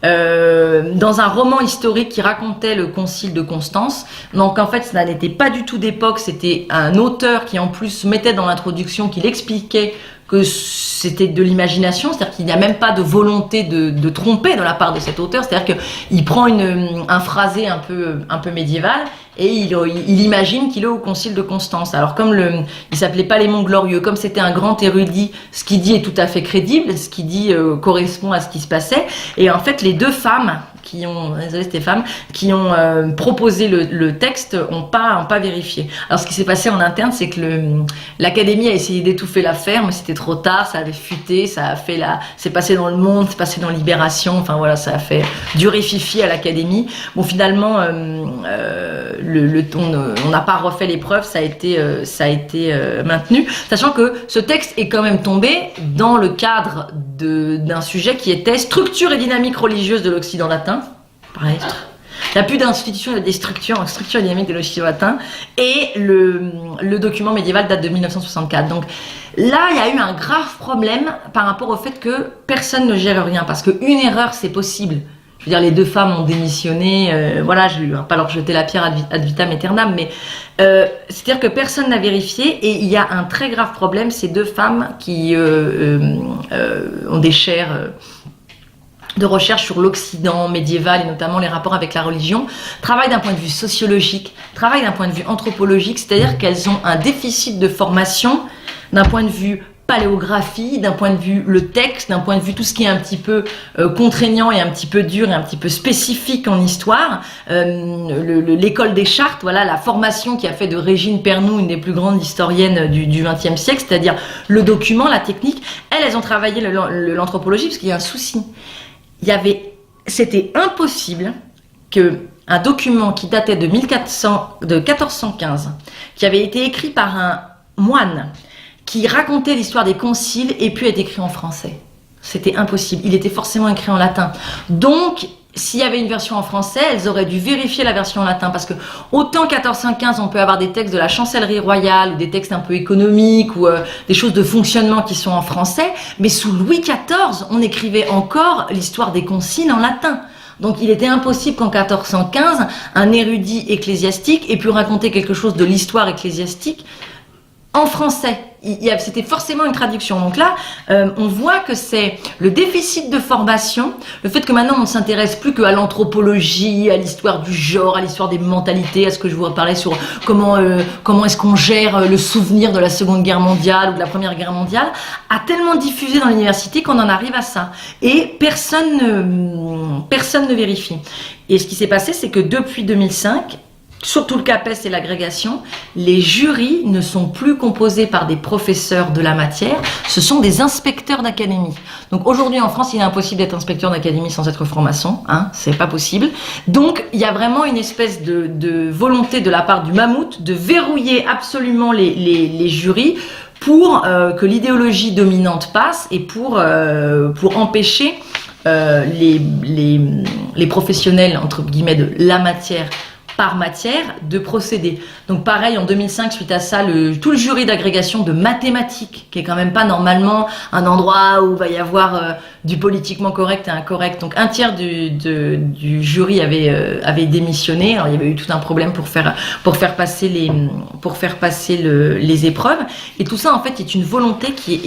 Dans un roman historique qui racontait le concile de Constance. Donc en fait, ça n'était pas du tout d'époque, c'était un auteur qui en plus mettait dans l'introduction, qu'il expliquait que c'était de l'imagination, c'est-à-dire qu'il n'y a même pas de volonté de tromper de la part de cet auteur, c'est-à-dire qu'il prend un phrasé un peu médiéval et il imagine qu'il est au concile de Constance. Alors comme il s'appelait pas Lémon Glorieux, comme c'était un grand érudit, ce qu'il dit est tout à fait crédible, ce qu'il dit correspond à ce qui se passait, et en fait les deux femmes qui ont proposé le texte ont pas vérifié. Alors ce qui s'est passé en interne, c'est que l'académie a essayé d'étouffer l'affaire, mais c'était trop tard, ça avait fuité, c'est passé dans Le Monde, c'est passé dans Libération, enfin voilà, ça a fait du rififi à l'académie. Bon, finalement, on n'a pas refait l'épreuve, ça a été maintenu, sachant que ce texte est quand même tombé dans le cadre d'un sujet qui était structure et dynamique religieuse de l'Occident latin. Pareil. Il n'y a plus d'institution, il y a des structure et dynamique de l'Occident latin, et le document médiéval date de 1964. Donc là, il y a eu un grave problème par rapport au fait que personne ne gère rien, parce qu'une erreur, c'est possible. Je veux dire, les deux femmes ont démissionné, voilà, je ne vais pas leur jeter la pierre ad vitam aeternam, mais c'est-à-dire que personne n'a vérifié, et il y a un très grave problème, ces deux femmes qui ont des chaires de recherche sur l'Occident médiéval et notamment les rapports avec la religion, travaillent d'un point de vue sociologique, travaillent d'un point de vue anthropologique, c'est-à-dire qu'elles ont un déficit de formation d'un point de vue paléographie, d'un point de vue le texte, d'un point de vue tout ce qui est un petit peu contraignant et un petit peu dur et un petit peu spécifique en histoire. L'école des chartes, voilà, la formation qui a fait de Régine Pernoud une des plus grandes historiennes du XXe siècle, c'est-à-dire le document, la technique. Elles ont travaillé l'anthropologie parce qu'il y a un souci. C'était impossible qu'un document qui datait de 1415, qui avait été écrit par un moine, qui racontait l'histoire des conciles, ait pu être écrit en français. C'était impossible. Il était forcément écrit en latin. Donc, s'il y avait une version en français, elles auraient dû vérifier la version en latin, parce que autant 1415, on peut avoir des textes de la chancellerie royale, ou des textes un peu économiques, ou des choses de fonctionnement qui sont en français, mais sous Louis XIV, on écrivait encore l'histoire des conciles en latin. Donc il était impossible qu'en 1415, un érudit ecclésiastique ait pu raconter quelque chose de l'histoire ecclésiastique en français. C'était forcément une traduction. Donc là, on voit que c'est le déficit de formation, le fait que maintenant on ne s'intéresse plus qu'à l'anthropologie, à l'histoire du genre, à l'histoire des mentalités, à ce que je vous parlais sur comment est-ce qu'on gère le souvenir de la Seconde Guerre mondiale ou de la Première Guerre mondiale, a tellement diffusé dans l'université qu'on en arrive à ça. Et personne ne vérifie. Et ce qui s'est passé, c'est que depuis 2005, surtout le CAPES et l'agrégation, les jurys ne sont plus composés par des professeurs de la matière, ce sont des inspecteurs d'académie. Donc aujourd'hui en France, il est impossible d'être inspecteur d'académie sans être franc-maçon, hein, c'est pas possible. Donc il y a vraiment une espèce de volonté de la part du mammouth de verrouiller absolument les jurys pour que l'idéologie dominante passe et pour empêcher les professionnels, entre guillemets, de la matière par matière de procéder. Donc pareil, en 2005, suite à ça, tout le jury d'agrégation de mathématiques, qui est quand même pas normalement un endroit où va y avoir du politiquement correct et incorrect. Donc un tiers du jury avait démissionné. Alors il y avait eu tout un problème pour faire passer les épreuves. Et tout ça, en fait, est une volonté qui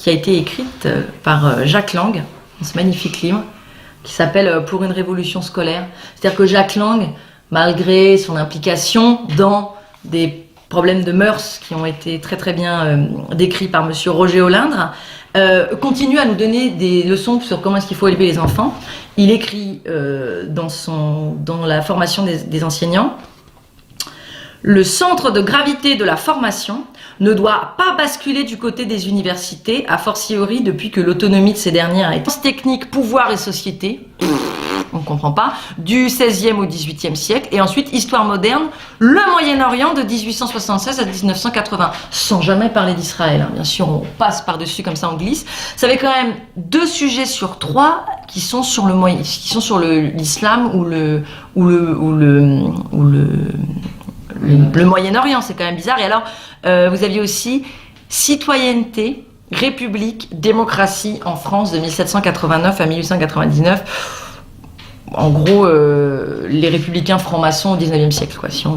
a été écrite par Jacques Lang, dans ce magnifique livre, qui s'appelle Pour une révolution scolaire. C'est-à-dire que Jacques Lang, malgré son implication dans des problèmes de mœurs qui ont été très très bien décrits par monsieur Roger Olindre, continue à nous donner des leçons sur comment est-ce qu'il faut élever les enfants. Il écrit dans la formation des enseignants: le centre de gravité de la formation ne doit pas basculer du côté des universités, a fortiori depuis que l'autonomie de ces dernières est technique, pouvoir et société. on ne comprend pas, du XVIe au XVIIIe siècle, et ensuite histoire moderne, le Moyen-Orient de 1876 à 1980, sans jamais parler d'Israël, hein. Bien sûr, on passe par-dessus comme ça, on glisse. Ça avait quand même 2 sujets sur 3 qui sont sur l'islam ou le Moyen-Orient, c'est quand même bizarre. Et alors, vous aviez aussi citoyenneté, république, démocratie en France de 1789 à 1899. En gros, les républicains francs-maçons au 19e siècle, quoi, si on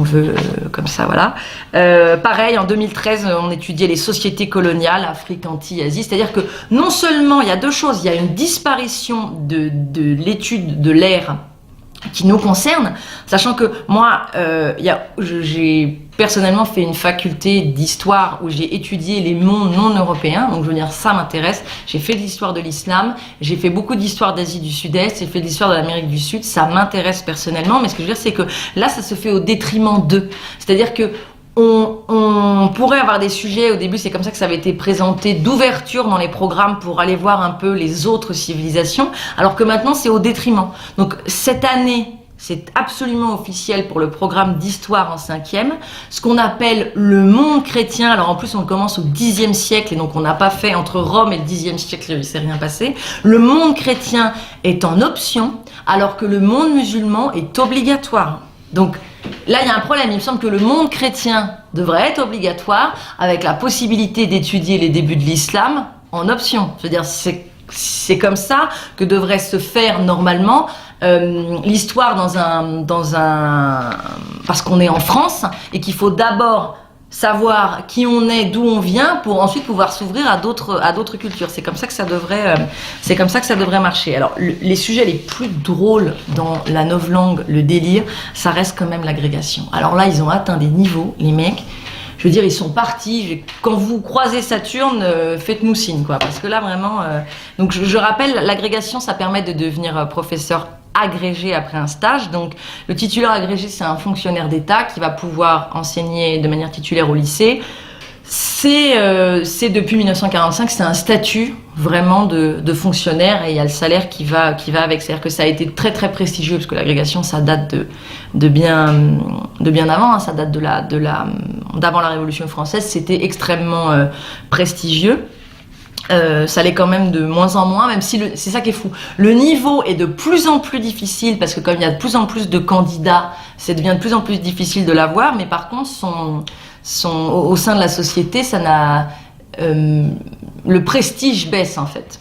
veut comme ça, voilà. Pareil, en 2013, on étudiait les sociétés coloniales, Afrique, Antilles, Asie. C'est-à-dire que non seulement, il y a 2 choses, il y a une disparition de l'étude de l'ère qui nous concerne, sachant que moi, j'ai personnellement fait une faculté d'histoire où j'ai étudié les mondes non européens, donc je veux dire, ça m'intéresse. J'ai fait de l'histoire de l'islam, j'ai fait beaucoup d'histoire d'Asie du Sud-Est, j'ai fait de l'histoire de l'Amérique du Sud, ça m'intéresse personnellement, mais ce que je veux dire, c'est que là, ça se fait au détriment d'eux. C'est-à-dire que on pourrait avoir des sujets, au début c'est comme ça que ça avait été présenté, d'ouverture dans les programmes pour aller voir un peu les autres civilisations, alors que maintenant c'est au détriment. Donc cette année, c'est absolument officiel pour le programme d'histoire en 5e, ce qu'on appelle le monde chrétien. Alors en plus on commence au Xe siècle, et donc on n'a pas fait entre Rome et le Xe siècle, il ne s'est rien passé. Le monde chrétien est en option, alors que le monde musulman est obligatoire. Donc là, il y a un problème. Il me semble que le monde chrétien devrait être obligatoire, avec la possibilité d'étudier les débuts de l'islam en option. Je veux dire, c'est comme ça que devrait se faire normalement l'histoire parce qu'on est en France et qu'il faut d'abord savoir qui on est, d'où on vient, pour ensuite pouvoir s'ouvrir à d'autres cultures. C'est comme ça que ça devrait marcher. Alors, les sujets les plus drôles dans la novlangue, le délire, ça reste quand même l'agrégation. Alors là, ils ont atteint des niveaux, les mecs. Je veux dire, ils sont partis. Quand vous croisez Saturne, faites-nous signe, quoi. Parce que là, vraiment... Donc, je rappelle, l'agrégation, ça permet de devenir professeur agrégé après un stage. Donc, le titulaire agrégé, c'est un fonctionnaire d'État qui va pouvoir enseigner de manière titulaire au lycée. C'est depuis 1945, c'est un statut vraiment de fonctionnaire, et il y a le salaire qui va avec. C'est-à-dire que ça a été très très prestigieux, parce que l'agrégation, ça date de bien avant, hein. Ça date d'avant la Révolution française. C'était extrêmement prestigieux. Ça l'est quand même de moins en moins, même si c'est ça qui est fou. Le niveau est de plus en plus difficile, parce que comme il y a de plus en plus de candidats, ça devient de plus en plus difficile de l'avoir, mais par contre, au sein de la société, le prestige baisse en fait.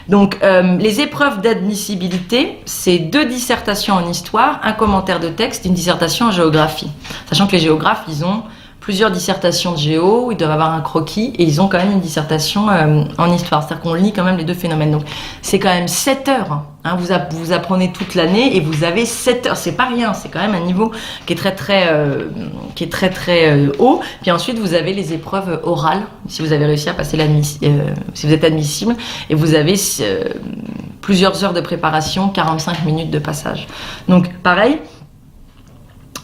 Donc, les épreuves d'admissibilité, c'est 2 dissertations en histoire, un commentaire de texte, une dissertation en géographie. Sachant que les géographes, ils ont plusieurs dissertations de géo, ils doivent avoir un croquis, et ils ont quand même une dissertation en histoire. C'est-à-dire qu'on lit quand même les 2 phénomènes. Donc, c'est quand même 7 heures. Hein, vous apprenez toute l'année et vous avez 7 heures. C'est pas rien, c'est quand même un niveau qui est très très haut. Puis ensuite, vous avez les épreuves orales, si vous avez réussi à passer si vous êtes admissible, et vous avez plusieurs heures de préparation, 45 minutes de passage. Donc, pareil.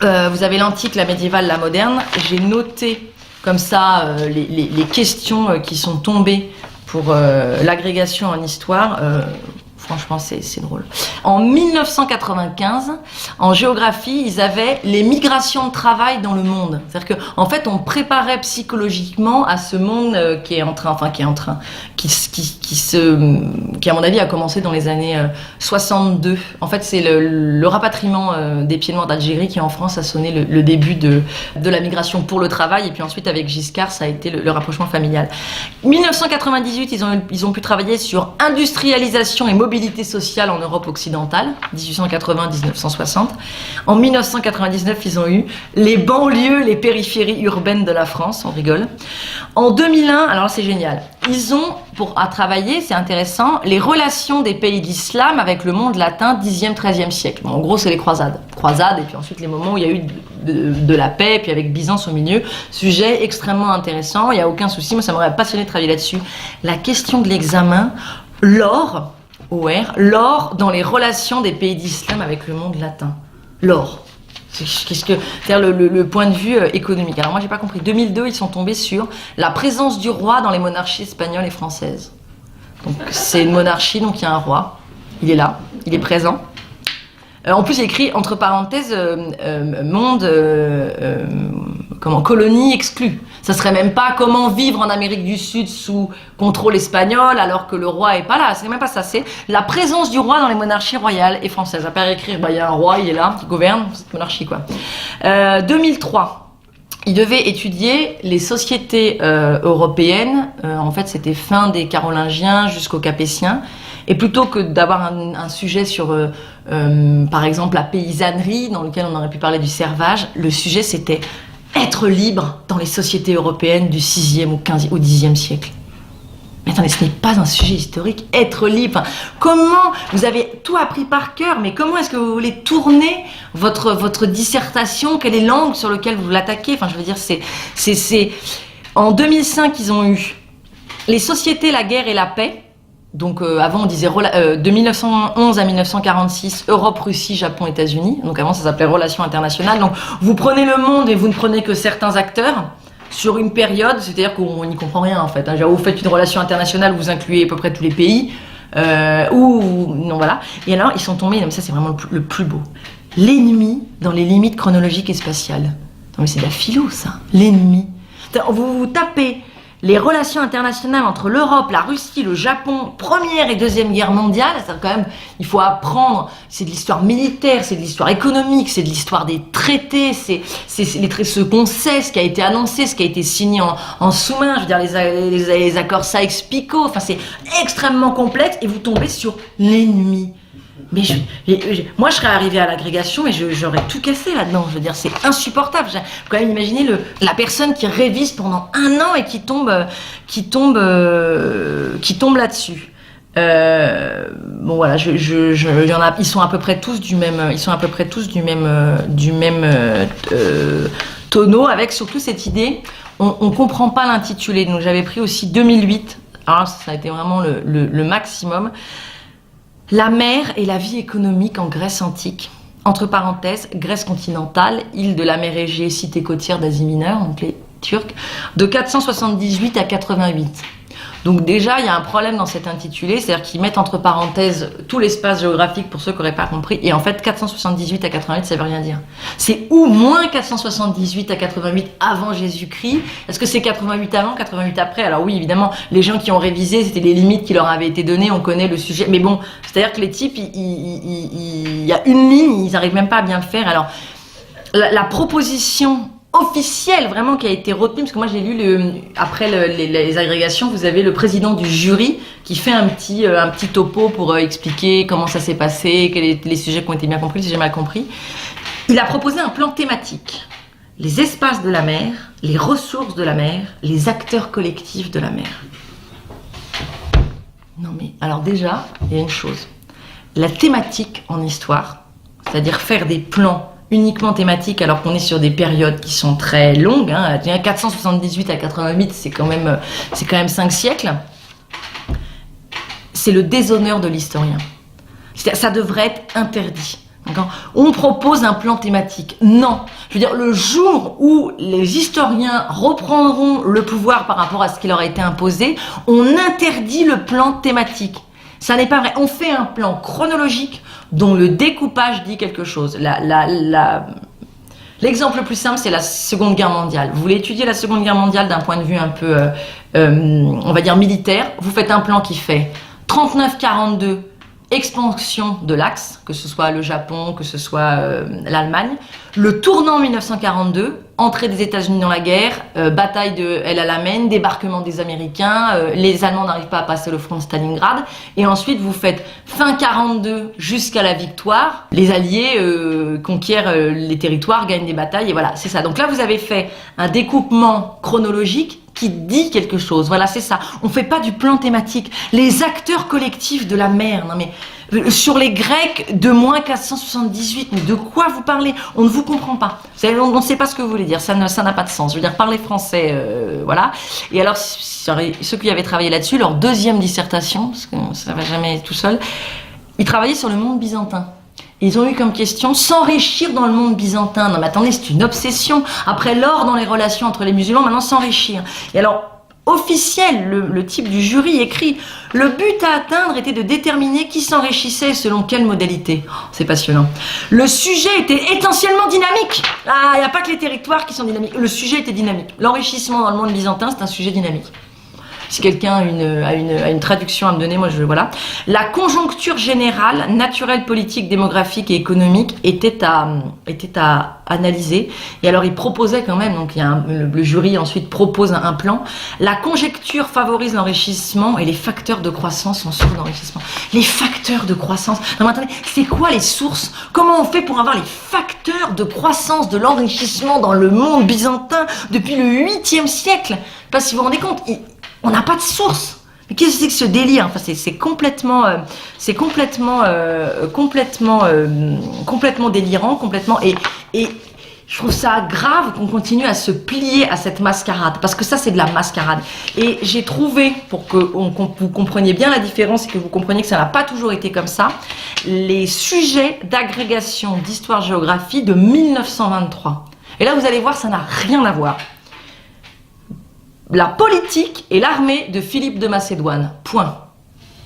Vous avez l'antique, la médiévale, la moderne. J'ai noté comme ça les questions qui sont tombées pour l'agrégation en histoire. Franchement, c'est drôle. En 1995, en géographie, ils avaient les migrations de travail dans le monde. C'est-à-dire qu'en fait, on préparait psychologiquement à ce monde qui, à mon avis, a commencé dans les années 62. En fait, c'est le rapatriement des pieds noirs d'Algérie qui, en France, a sonné le début de la migration pour le travail. Et puis ensuite, avec Giscard, ça a été le rapprochement familial. 1998, ils ont pu travailler sur industrialisation et mobilité sociale en Europe occidentale, 1880-1960. En 1999, ils ont eu les banlieues, les périphéries urbaines de la France, on rigole. En 2001, alors c'est génial, ils ont, à travailler, c'est intéressant, les relations des pays d'islam avec le monde latin 10e, 13e siècle. Bon, en gros, c'est les croisades. Croisades, et puis ensuite les moments où il y a eu de la paix, puis avec Byzance au milieu. Sujet extrêmement intéressant, il n'y a aucun souci, moi ça m'aurait passionné de travailler là-dessus. La question de l'examen, l'or dans les relations des pays d'islam avec le monde latin. L'or. C'est-à-dire le point de vue économique. Alors moi j'ai pas compris. 2002, ils sont tombés sur la présence du roi dans les monarchies espagnoles et françaises. Donc c'est une monarchie, donc il y a un roi. il est là, il est présent. En plus, il écrit entre parenthèses monde, colonie exclue. Ça serait même pas comment vivre en Amérique du Sud sous contrôle espagnol alors que le roi est pas là. C'est même pas ça. C'est la présence du roi dans les monarchies royales et françaises. À part écrire, il y a un roi, il est là, qui gouverne cette monarchie quoi. 2003. Il devait étudier les sociétés européennes. En fait, c'était fin des Carolingiens jusqu'aux Capétiens. Et plutôt que d'avoir un sujet sur, par exemple, la paysannerie, dans lequel on aurait pu parler du servage, le sujet c'était être libre dans les sociétés européennes du 6e au 10e siècle. Mais attendez, ce n'est pas un sujet historique, être libre. Enfin, comment, vous avez tout appris par cœur, mais comment est-ce que vous voulez tourner votre dissertation? Quel est l'angle sur lequel vous l'attaquez? Enfin, je veux dire, c'est... En 2005, ils ont eu les sociétés, la guerre et la paix. Donc avant on disait de 1911 à 1946 Europe, Russie, Japon, États-Unis. Donc avant ça s'appelait relations internationales. Donc vous prenez le monde et vous ne prenez que certains acteurs sur une période, c'est-à-dire qu'on n'y comprend rien en fait. Vous faites une relation internationale, vous incluez à peu près tous les pays non voilà. Et alors ils sont tombés, mais ça c'est vraiment le plus beau. L'ennemi dans les limites chronologiques et spatiales. Non mais c'est de la philo ça. L'ennemi. Vous tapez les relations internationales entre l'Europe, la Russie, le Japon, Première et Deuxième Guerre mondiale, ça quand même, il faut apprendre, c'est de l'histoire militaire, c'est de l'histoire économique, c'est de l'histoire des traités, c'est ce qu'on sait, ce qui a été annoncé, ce qui a été signé en sous-main, je veux dire les accords Sykes-Picot, enfin c'est extrêmement complexe et vous tombez sur l'ennemi. Mais moi, je serais arrivée à l'agrégation, mais j'aurais tout cassé là-dedans. Je veux dire, c'est insupportable. Faut quand même imaginer la personne qui révise pendant 1 an et qui tombe là-dessus. Bon voilà, y en a, ils sont à peu près tous du même tonneau, avec surtout cette idée. On comprend pas l'intitulé. Donc j'avais pris aussi 2008. Alors ça a été vraiment le maximum. La mer et la vie économique en Grèce antique. Entre parenthèses, Grèce continentale, île de la mer Égée, cité côtière d'Asie mineure, donc les Turcs, de 478 à 88. Donc déjà, il y a un problème dans cet intitulé, c'est-à-dire qu'ils mettent entre parenthèses tout l'espace géographique pour ceux qui n'auraient pas compris, et en fait 478 à 88, ça veut rien dire. C'est ou moins 478 à 88 avant Jésus-Christ. Est-ce que c'est 88 avant, 88 après? Alors oui, évidemment, les gens qui ont révisé, c'était les limites qui leur avaient été données, on connaît le sujet, mais bon, c'est-à-dire que les types, il y a une ligne, ils n'arrivent même pas à bien le faire. Alors, la proposition officielle vraiment qui a été retenue, parce que moi j'ai lu après les agrégations, vous avez le président du jury qui fait un petit topo pour expliquer comment ça s'est passé, quels sont les sujets qui ont été bien compris, si j'ai mal compris. Il a proposé un plan thématique. Les espaces de la mer, les ressources de la mer, les acteurs collectifs de la mer. Non mais, alors déjà, il y a une chose. La thématique en histoire, c'est-à-dire faire des plans uniquement thématiques alors qu'on est sur des périodes qui sont très longues, 478 à 88, c'est quand même 5 siècles, c'est le déshonneur de l'historien. Ça devrait être interdit. On propose un plan thématique. Non. Je veux dire, le jour où les historiens reprendront le pouvoir par rapport à ce qui leur a été imposé, on interdit le plan thématique. Ça n'est pas vrai. On fait un plan chronologique dont le découpage dit quelque chose. L'exemple le plus simple, c'est la Seconde Guerre mondiale. Vous voulez étudier la Seconde Guerre mondiale d'un point de vue un peu, on va dire, militaire. Vous faites un plan qui fait 39-42, expansion de l'Axe, que ce soit le Japon, que ce soit l'Allemagne. Le tournant 1942, entrée des États-Unis dans la guerre, bataille de El Alamein, débarquement des Américains, les Allemands n'arrivent pas à passer le front de Stalingrad, et ensuite vous faites fin 42 jusqu'à la victoire, les Alliés conquièrent les territoires, gagnent des batailles, et voilà, c'est ça. Donc là vous avez fait un découpement chronologique qui dit quelque chose, voilà, c'est ça. On fait pas du plan thématique. Les acteurs collectifs de la mer, non mais sur les Grecs de moins 478, mais de quoi vous parlez? On ne vous comprend pas. On ne sait pas ce que vous voulez dire, ça n'a pas de sens. Je veux dire, parlez français, voilà. Et alors, ceux qui avaient travaillé là-dessus, leur deuxième dissertation, parce que ça ne va jamais tout seul, ils travaillaient sur le monde byzantin. Et ils ont eu comme question s'enrichir dans le monde byzantin. Non mais attendez, c'est une obsession. Après l'or dans les relations entre les musulmans, maintenant s'enrichir. Et alors, officiel. Le type du jury écrit: le but à atteindre était de déterminer qui s'enrichissait selon quelle modalité. Oh, c'est passionnant. Le sujet était essentiellement dynamique. Ah, il n'y a pas que les territoires qui sont dynamiques. Le sujet était dynamique. L'enrichissement dans le monde byzantin, c'est un sujet dynamique. Si quelqu'un a une traduction à me donner, moi voilà. La conjoncture générale, naturelle, politique, démographique et économique était à analyser. Et alors il proposait quand même, donc le jury ensuite propose un plan. La conjecture favorise l'enrichissement et les facteurs de croissance sont source d'enrichissement. Les facteurs de croissance. Non mais attendez, c'est quoi les sources? Comment on fait pour avoir les facteurs de croissance de l'enrichissement dans le monde byzantin depuis le 8e siècle? Parce que si vous vous rendez compte, on n'a pas de source. Mais qu'est-ce que c'est que ce délire? Enfin, c'est complètement délirant, et je trouve ça grave qu'on continue à se plier à cette mascarade, parce que ça, c'est de la mascarade. Et j'ai trouvé, pour que vous compreniez bien la différence et que vous compreniez que ça n'a pas toujours été comme ça, les sujets d'agrégation d'histoire-géographie de 1923. Et là, vous allez voir, ça n'a rien à voir. La politique et l'armée de Philippe de Macédoine. Point.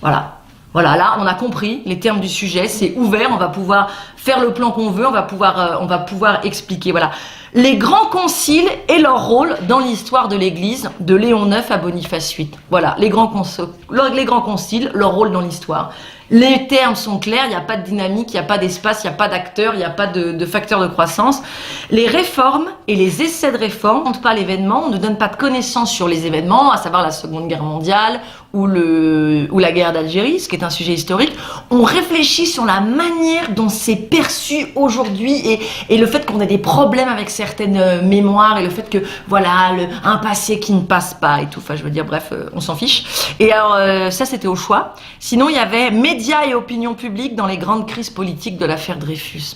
Voilà. Voilà, là, on a compris les termes du sujet, c'est ouvert, on va pouvoir faire le plan qu'on veut, on va pouvoir expliquer. Voilà. Les grands conciles et leur rôle dans l'histoire de l'Église, de Léon IX à Boniface VIII. Voilà, les grands conciles, leur rôle dans l'histoire. Les termes sont clairs, il n'y a pas de dynamique, il n'y a pas d'espace, il n'y a pas d'acteur, il n'y a pas de facteur de croissance. Les réformes et les essais de réforme ne comptent pas l'événement, on ne donne pas de connaissances sur les événements, à savoir la Seconde Guerre mondiale ou la guerre d'Algérie, ce qui est un sujet historique. On réfléchit sur la manière dont c'est perçu aujourd'hui et le fait qu'on ait des problèmes avec certaines mémoires et le fait que, voilà, un passé qui ne passe pas et tout. Enfin, je veux dire, bref, on s'en fiche. Et alors, ça, c'était au choix. Sinon, il y avait médias et opinion publique dans les grandes crises politiques de l'affaire Dreyfus.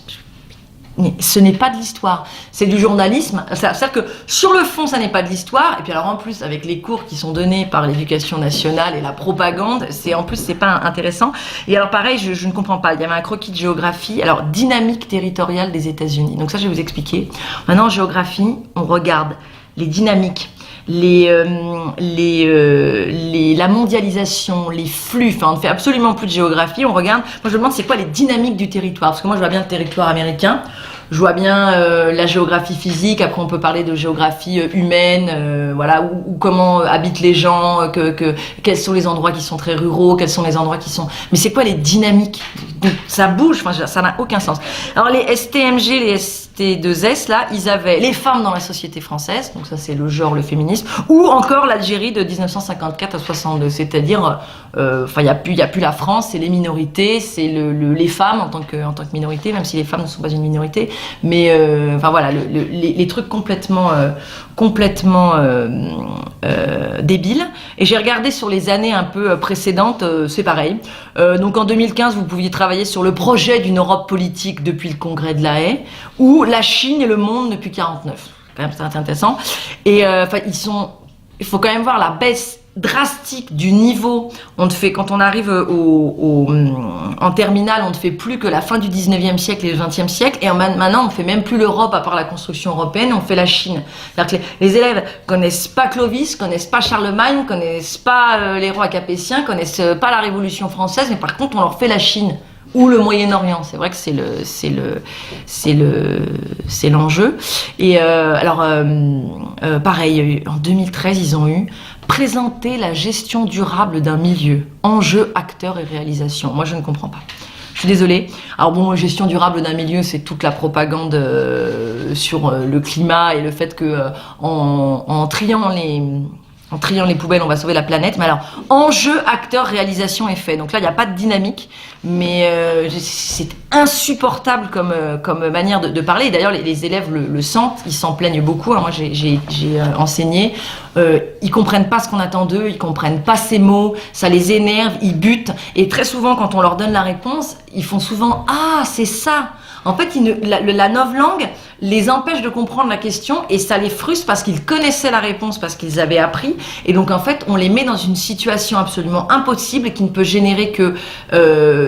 Ce n'est pas de l'histoire, c'est du journalisme. C'est-à-dire que sur le fond, ça n'est pas de l'histoire. Et puis alors en plus, avec les cours qui sont donnés par l'éducation nationale et la propagande, c'est pas intéressant. Et alors pareil, je ne comprends pas. Il y avait un croquis de géographie. Alors dynamique territoriale des États-Unis. Donc ça, je vais vous expliquer. Maintenant, en géographie, on regarde les dynamiques, la mondialisation, les flux. Enfin, on ne fait absolument plus de géographie. On regarde. Moi, je me demande c'est quoi les dynamiques du territoire, parce que moi, je vois bien le territoire américain. Je vois bien la géographie physique. Après, on peut parler de géographie humaine, voilà, ou comment habitent les gens, quels sont les endroits qui sont très ruraux, quels sont les endroits qui sont. Mais c'est quoi les dynamiques? Donc, ça bouge. Enfin, ça n'a aucun sens. Alors, les STMG, les ST2S, là, ils avaient les femmes dans la société française. Donc ça, c'est le genre, le féminisme, ou encore l'Algérie de 1954 à 62. C'est-à-dire, enfin, il y a plus la France, c'est les minorités, c'est les femmes en tant que minorité, même si les femmes ne sont pas une minorité. Mais enfin voilà, les trucs complètement débiles. Et j'ai regardé sur les années un peu précédentes, c'est pareil. Donc en 2015, vous pouviez travailler sur le projet d'une Europe politique depuis le congrès de La Haye, ou la Chine et le monde depuis 49. Quand même, c'est intéressant. Et enfin, il faut quand même voir la baisse drastique du niveau. Quand on arrive en terminale, on ne fait plus que la fin du 19e siècle et le 20e siècle, et maintenant on ne fait même plus l'Europe à part la construction européenne, on fait la Chine. C'est-à-dire que les élèves connaissent pas Clovis, connaissent pas Charlemagne, connaissent pas les rois capétiens, connaissent pas la Révolution française, mais par contre on leur fait la Chine ou le Moyen-Orient. C'est vrai que c'est l'enjeu. Et alors pareil, en 2013, ils ont présenté la gestion durable d'un milieu, enjeux, acteurs et réalisations. Moi, je ne comprends pas. Je suis désolée. Alors bon, gestion durable d'un milieu, c'est toute la propagande sur le climat et le fait que en triant les poubelles, on va sauver la planète. Mais alors, enjeu, acteur, réalisation, effet. Donc là, il n'y a pas de dynamique, mais c'est insupportable comme manière de parler. Et d'ailleurs, les élèves le sentent, ils s'en plaignent beaucoup. Alors moi, j'ai enseigné. Ils comprennent pas ce qu'on attend d'eux, ils comprennent pas ces mots, ça les énerve, ils butent. Et très souvent, quand on leur donne la réponse, ils font souvent « Ah, c'est ça !» En fait, la novlangue les empêche de comprendre la question et ça les frustre parce qu'ils connaissaient la réponse, parce qu'ils avaient appris. Et donc, en fait, on les met dans une situation absolument impossible qui ne peut générer que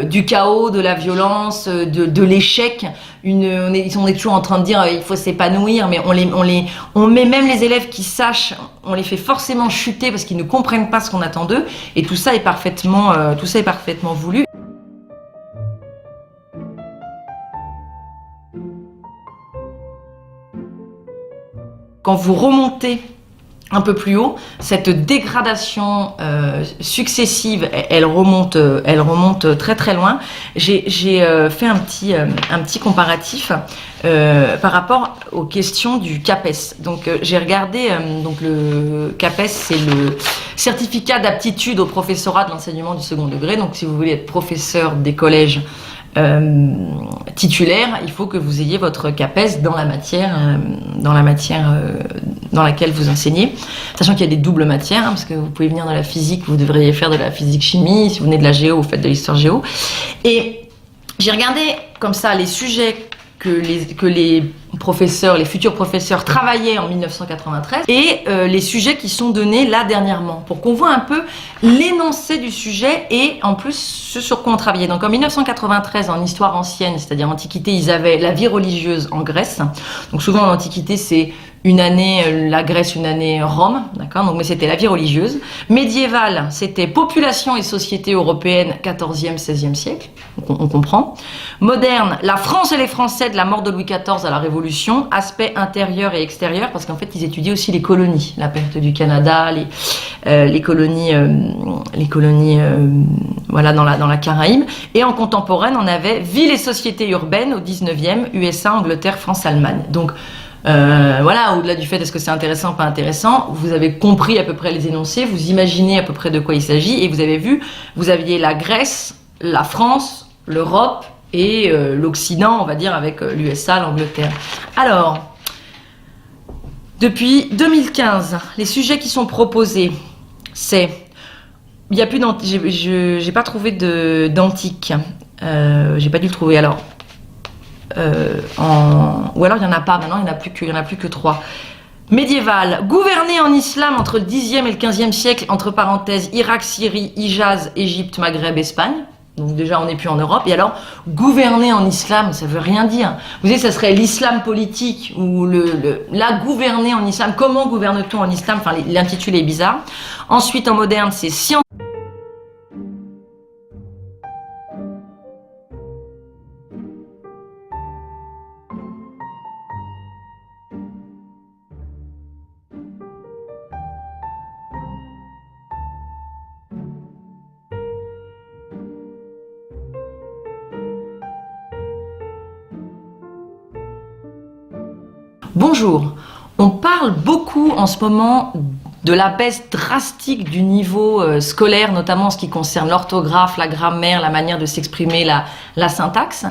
du chaos, de la violence, de l'échec, on est toujours en train de dire il faut s'épanouir, mais on met même les élèves qui sachent, on les fait forcément chuter parce qu'ils ne comprennent pas ce qu'on attend d'eux, et tout ça est parfaitement voulu. Quand vous remontez un peu plus haut, cette dégradation successive, elle remonte très très loin. J'ai fait un petit comparatif par rapport aux questions du CAPES. Donc j'ai regardé, donc le CAPES, c'est le certificat d'aptitude au professorat de l'enseignement du second degré. Donc si vous voulez être professeur des collèges titulaire, il faut que vous ayez votre CAPES dans la matière dans laquelle vous enseignez, sachant qu'il y a des doubles matières, hein, parce que vous pouvez venir de la physique, vous devriez faire de la physique-chimie, si vous venez de la géo, vous faites de l'histoire-géo. Et j'ai regardé comme ça les sujets que les professeurs, les futurs professeurs travaillaient en 1993 et les sujets qui sont donnés là dernièrement, pour qu'on voit un peu l'énoncé du sujet et en plus ce sur quoi on travaillait. Donc en 1993, en histoire ancienne, c'est-à-dire antiquité, ils avaient la vie religieuse en Grèce. Donc souvent en antiquité, c'est une année la Grèce, une année Rome, d'accord. Donc mais c'était la vie religieuse. Médiévale, c'était population et société européenne, 14e, 16e siècle. Donc on comprend. Moderne, la France et les Français de la mort de Louis XIV à la Révolution, aspect intérieur et extérieur, parce qu'en fait ils étudiaient aussi les colonies, la perte du Canada, les colonies, voilà, dans la Caraïbe. Et en contemporaine, on avait ville et société urbaine au 19e, USA, Angleterre, France, Allemagne. Donc voilà, au-delà du fait est-ce que c'est intéressant ou pas intéressant, vous avez compris à peu près les énoncés, vous imaginez à peu près de quoi il s'agit, et vous avez vu, vous aviez la Grèce, la France, l'Europe et l'Occident, on va dire, avec l'USA, l'Angleterre. Alors, depuis 2015, les sujets qui sont proposés, c'est... Il y a plus j'ai pas trouvé d'antique. J'ai pas dû le trouver. Alors, ou alors il y en a pas. Maintenant, il y en a plus que 3. Médiéval, gouverné en islam entre le 10e et le 15e siècle, entre parenthèses, Irak, Syrie, Hijaz, Égypte, Maghreb, Espagne. Donc déjà, on n'est plus en Europe. Et alors, gouverner en islam, ça veut rien dire. Vous savez, ça serait l'islam politique ou la gouverner en islam. Comment gouverne-t-on en islam? Enfin, l'intitulé est bizarre. Ensuite, en moderne, c'est science. Bonjour, on parle beaucoup en ce moment de la baisse drastique du niveau scolaire, notamment en ce qui concerne l'orthographe, la grammaire, la manière de s'exprimer, la syntaxe.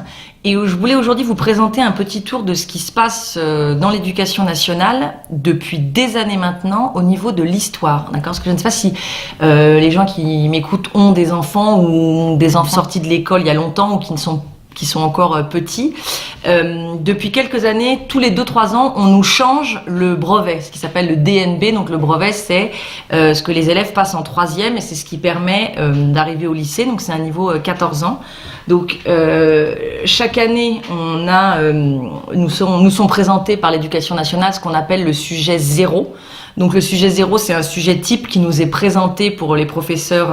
Et je voulais aujourd'hui vous présenter un petit tour de ce qui se passe dans l'éducation nationale depuis des années maintenant au niveau de l'histoire. D'accord ? Parce que je ne sais pas si les gens qui m'écoutent ont des enfants ou des enfants sortis de l'école il y a longtemps ou qui sont encore petits. Depuis quelques années, tous les 2-3 ans, on nous change le brevet, ce qui s'appelle le DNB. Donc le brevet, c'est ce que les élèves passent en 3e et c'est ce qui permet d'arriver au lycée. Donc c'est un niveau 14 ans. Donc chaque année, nous sont présentés par l'éducation nationale ce qu'on appelle le sujet 0. Donc le sujet 0, c'est un sujet type qui nous est présenté pour les professeurs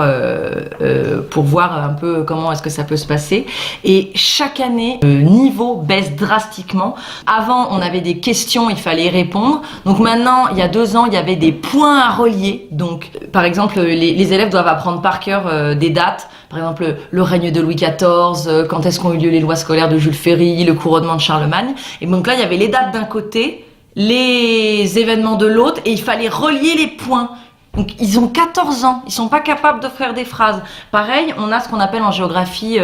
pour voir un peu comment est-ce que ça peut se passer. Et chaque année, le niveau baisse drastiquement. Avant, on avait des questions, il fallait y répondre. Donc maintenant, il y a 2 ans, il y avait des points à relier. Donc par exemple, les élèves doivent apprendre par cœur des dates. Par exemple, le règne de Louis XIV, quand est-ce qu'ont eu lieu les lois scolaires de Jules Ferry, le couronnement de Charlemagne. Et donc là, il y avait les dates d'un côté, les événements de l'autre, et il fallait relier les points. Donc ils ont 14 ans, ils sont pas capables de faire des phrases. Pareil, on a ce qu'on appelle en géographie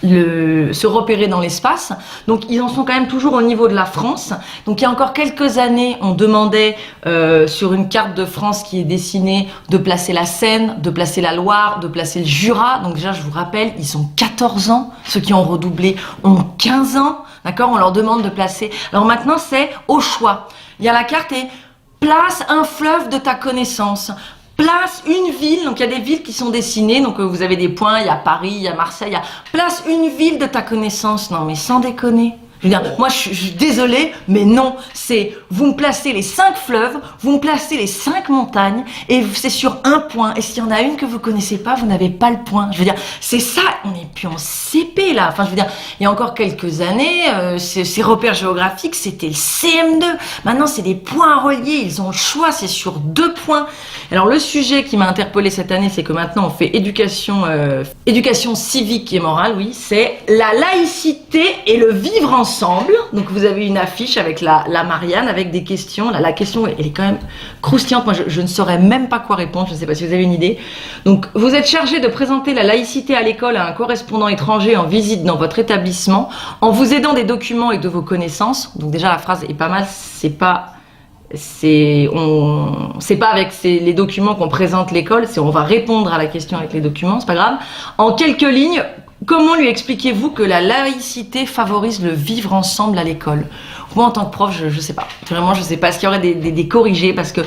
se repérer dans l'espace. Donc ils en sont quand même toujours au niveau de la France. Donc il y a encore quelques années, on demandait sur une carte de France qui est dessinée de placer la Seine, de placer la Loire, de placer le Jura. Donc déjà, je vous rappelle, ils ont 14 ans. Ceux qui ont redoublé ont 15 ans. D'accord ? On leur demande de placer. Alors maintenant, c'est au choix. Il y a la carte et place un fleuve de ta connaissance. Place une ville, donc il y a des villes qui sont dessinées, donc vous avez des points, il y a Paris, il y a Marseille, place une ville de ta connaissance. Non mais sans déconner. Je veux dire, moi je suis désolée, mais non, c'est vous me placez les 5 fleuves, vous me placez les 5 montagnes, et c'est sur un point, et s'il y en a une que vous connaissez pas, vous n'avez pas le point. Je veux dire, c'est ça, on n'est plus en CP là. Enfin, je veux dire, il y a encore quelques années, ces repères géographiques, c'était le CM2. Maintenant, c'est des points reliés, ils ont le choix, c'est sur 2 points. Alors, le sujet qui m'a interpellée cette année, c'est que maintenant, on fait éducation civique et morale, oui, c'est la laïcité et le vivre ensemble. Donc, vous avez une affiche avec la Marianne, avec des questions. Là, la question, elle est quand même croustillante. Moi, je ne saurais même pas quoi répondre. Je ne sais pas si vous avez une idée. Donc, vous êtes chargé de présenter la laïcité à l'école à un correspondant étranger en visite dans votre établissement, en vous aidant des documents et de vos connaissances. Donc, déjà, la phrase est pas mal. C'est pas avec les documents qu'on présente l'école, c'est on va répondre à la question avec les documents, c'est pas grave. En quelques lignes, comment lui expliquez-vous que la laïcité favorise le vivre ensemble à l'école? Moi, en tant que prof, je sais pas. Vraiment, je sais pas. Est-ce qu'il y aurait des corrigés? Parce que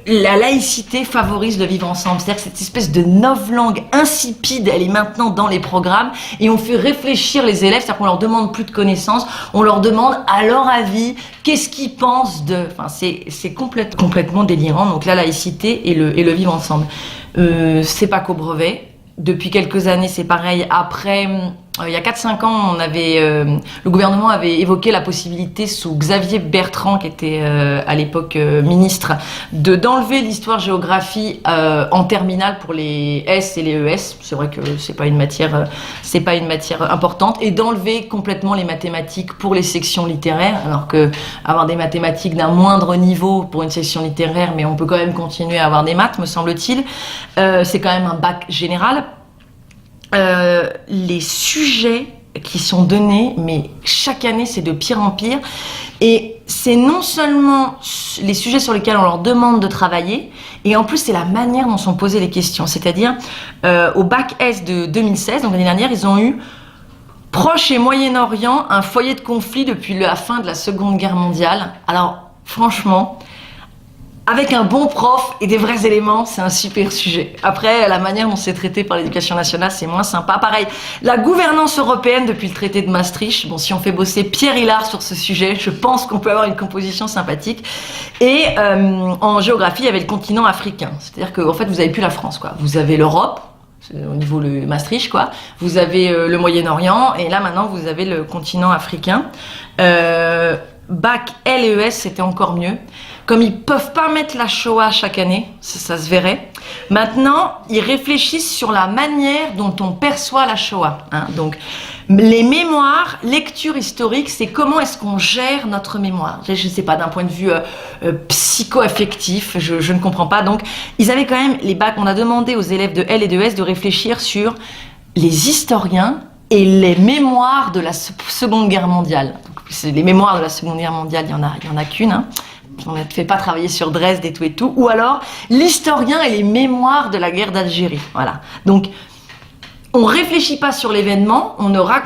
la laïcité favorise le vivre ensemble. C'est-à-dire que cette espèce de novlangue insipide, elle est maintenant dans les programmes et on fait réfléchir les élèves. C'est-à-dire qu'on leur demande plus de connaissances. On leur demande, à leur avis, qu'est-ce qu'ils pensent de... Enfin, c'est complètement délirant. Donc, la laïcité et le vivre ensemble. C'est pas qu'au brevet. Depuis quelques années, c'est pareil. Après, il y a 4-5 ans, le gouvernement avait évoqué la possibilité, sous Xavier Bertrand, qui était à l'époque ministre, d'enlever l'histoire-géographie en terminale pour les S et les ES. C'est vrai que c'est pas une matière importante, et d'enlever complètement les mathématiques pour les sections littéraires, alors que avoir des mathématiques d'un moindre niveau pour une section littéraire, mais on peut quand même continuer à avoir des maths, me semble-t-il. C'est quand même un bac général. Les sujets qui sont donnés, mais chaque année c'est de pire en pire, et c'est non seulement les sujets sur lesquels on leur demande de travailler, et en plus c'est la manière dont sont posées les questions. C'est-à-dire au bac S de 2016, donc l'année dernière, ils ont eu Proche et Moyen-Orient, un foyer de conflit depuis la fin de la Seconde Guerre mondiale. Alors franchement, avec un bon prof et des vrais éléments, c'est un super sujet. Après, la manière dont c'est traité par l'éducation nationale, c'est moins sympa. Pareil, la gouvernance européenne depuis le traité de Maastricht. Bon, si on fait bosser Pierre Hillard sur ce sujet, je pense qu'on peut avoir une composition sympathique. Et en géographie, il y avait le continent africain. C'est-à-dire qu'en fait, vous n'avez plus la France, quoi. Vous avez l'Europe, au niveau le Maastricht, quoi. Vous avez le Moyen-Orient, et là, maintenant, vous avez le continent africain. Bac L et ES, c'était encore mieux. Comme ils peuvent pas mettre la Shoah chaque année, ça se verrait. Maintenant, ils réfléchissent sur la manière dont on perçoit la Shoah. Hein. Donc, les mémoires, lecture historique, c'est comment est-ce qu'on gère notre mémoire. Je ne sais pas, d'un point de vue psycho-affectif, je ne comprends pas. Donc, ils avaient quand même les bacs. On a demandé aux élèves de L et de S de réfléchir sur les historiens et les mémoires de la Seconde Guerre mondiale. Donc, les mémoires de la Seconde Guerre mondiale, il y en a qu'une. Hein. On ne fait pas travailler sur Dresde et tout. Ou alors, l'historien et les mémoires de la guerre d'Algérie. Voilà. Donc, on ne réfléchit pas sur l'événement, on ne raconte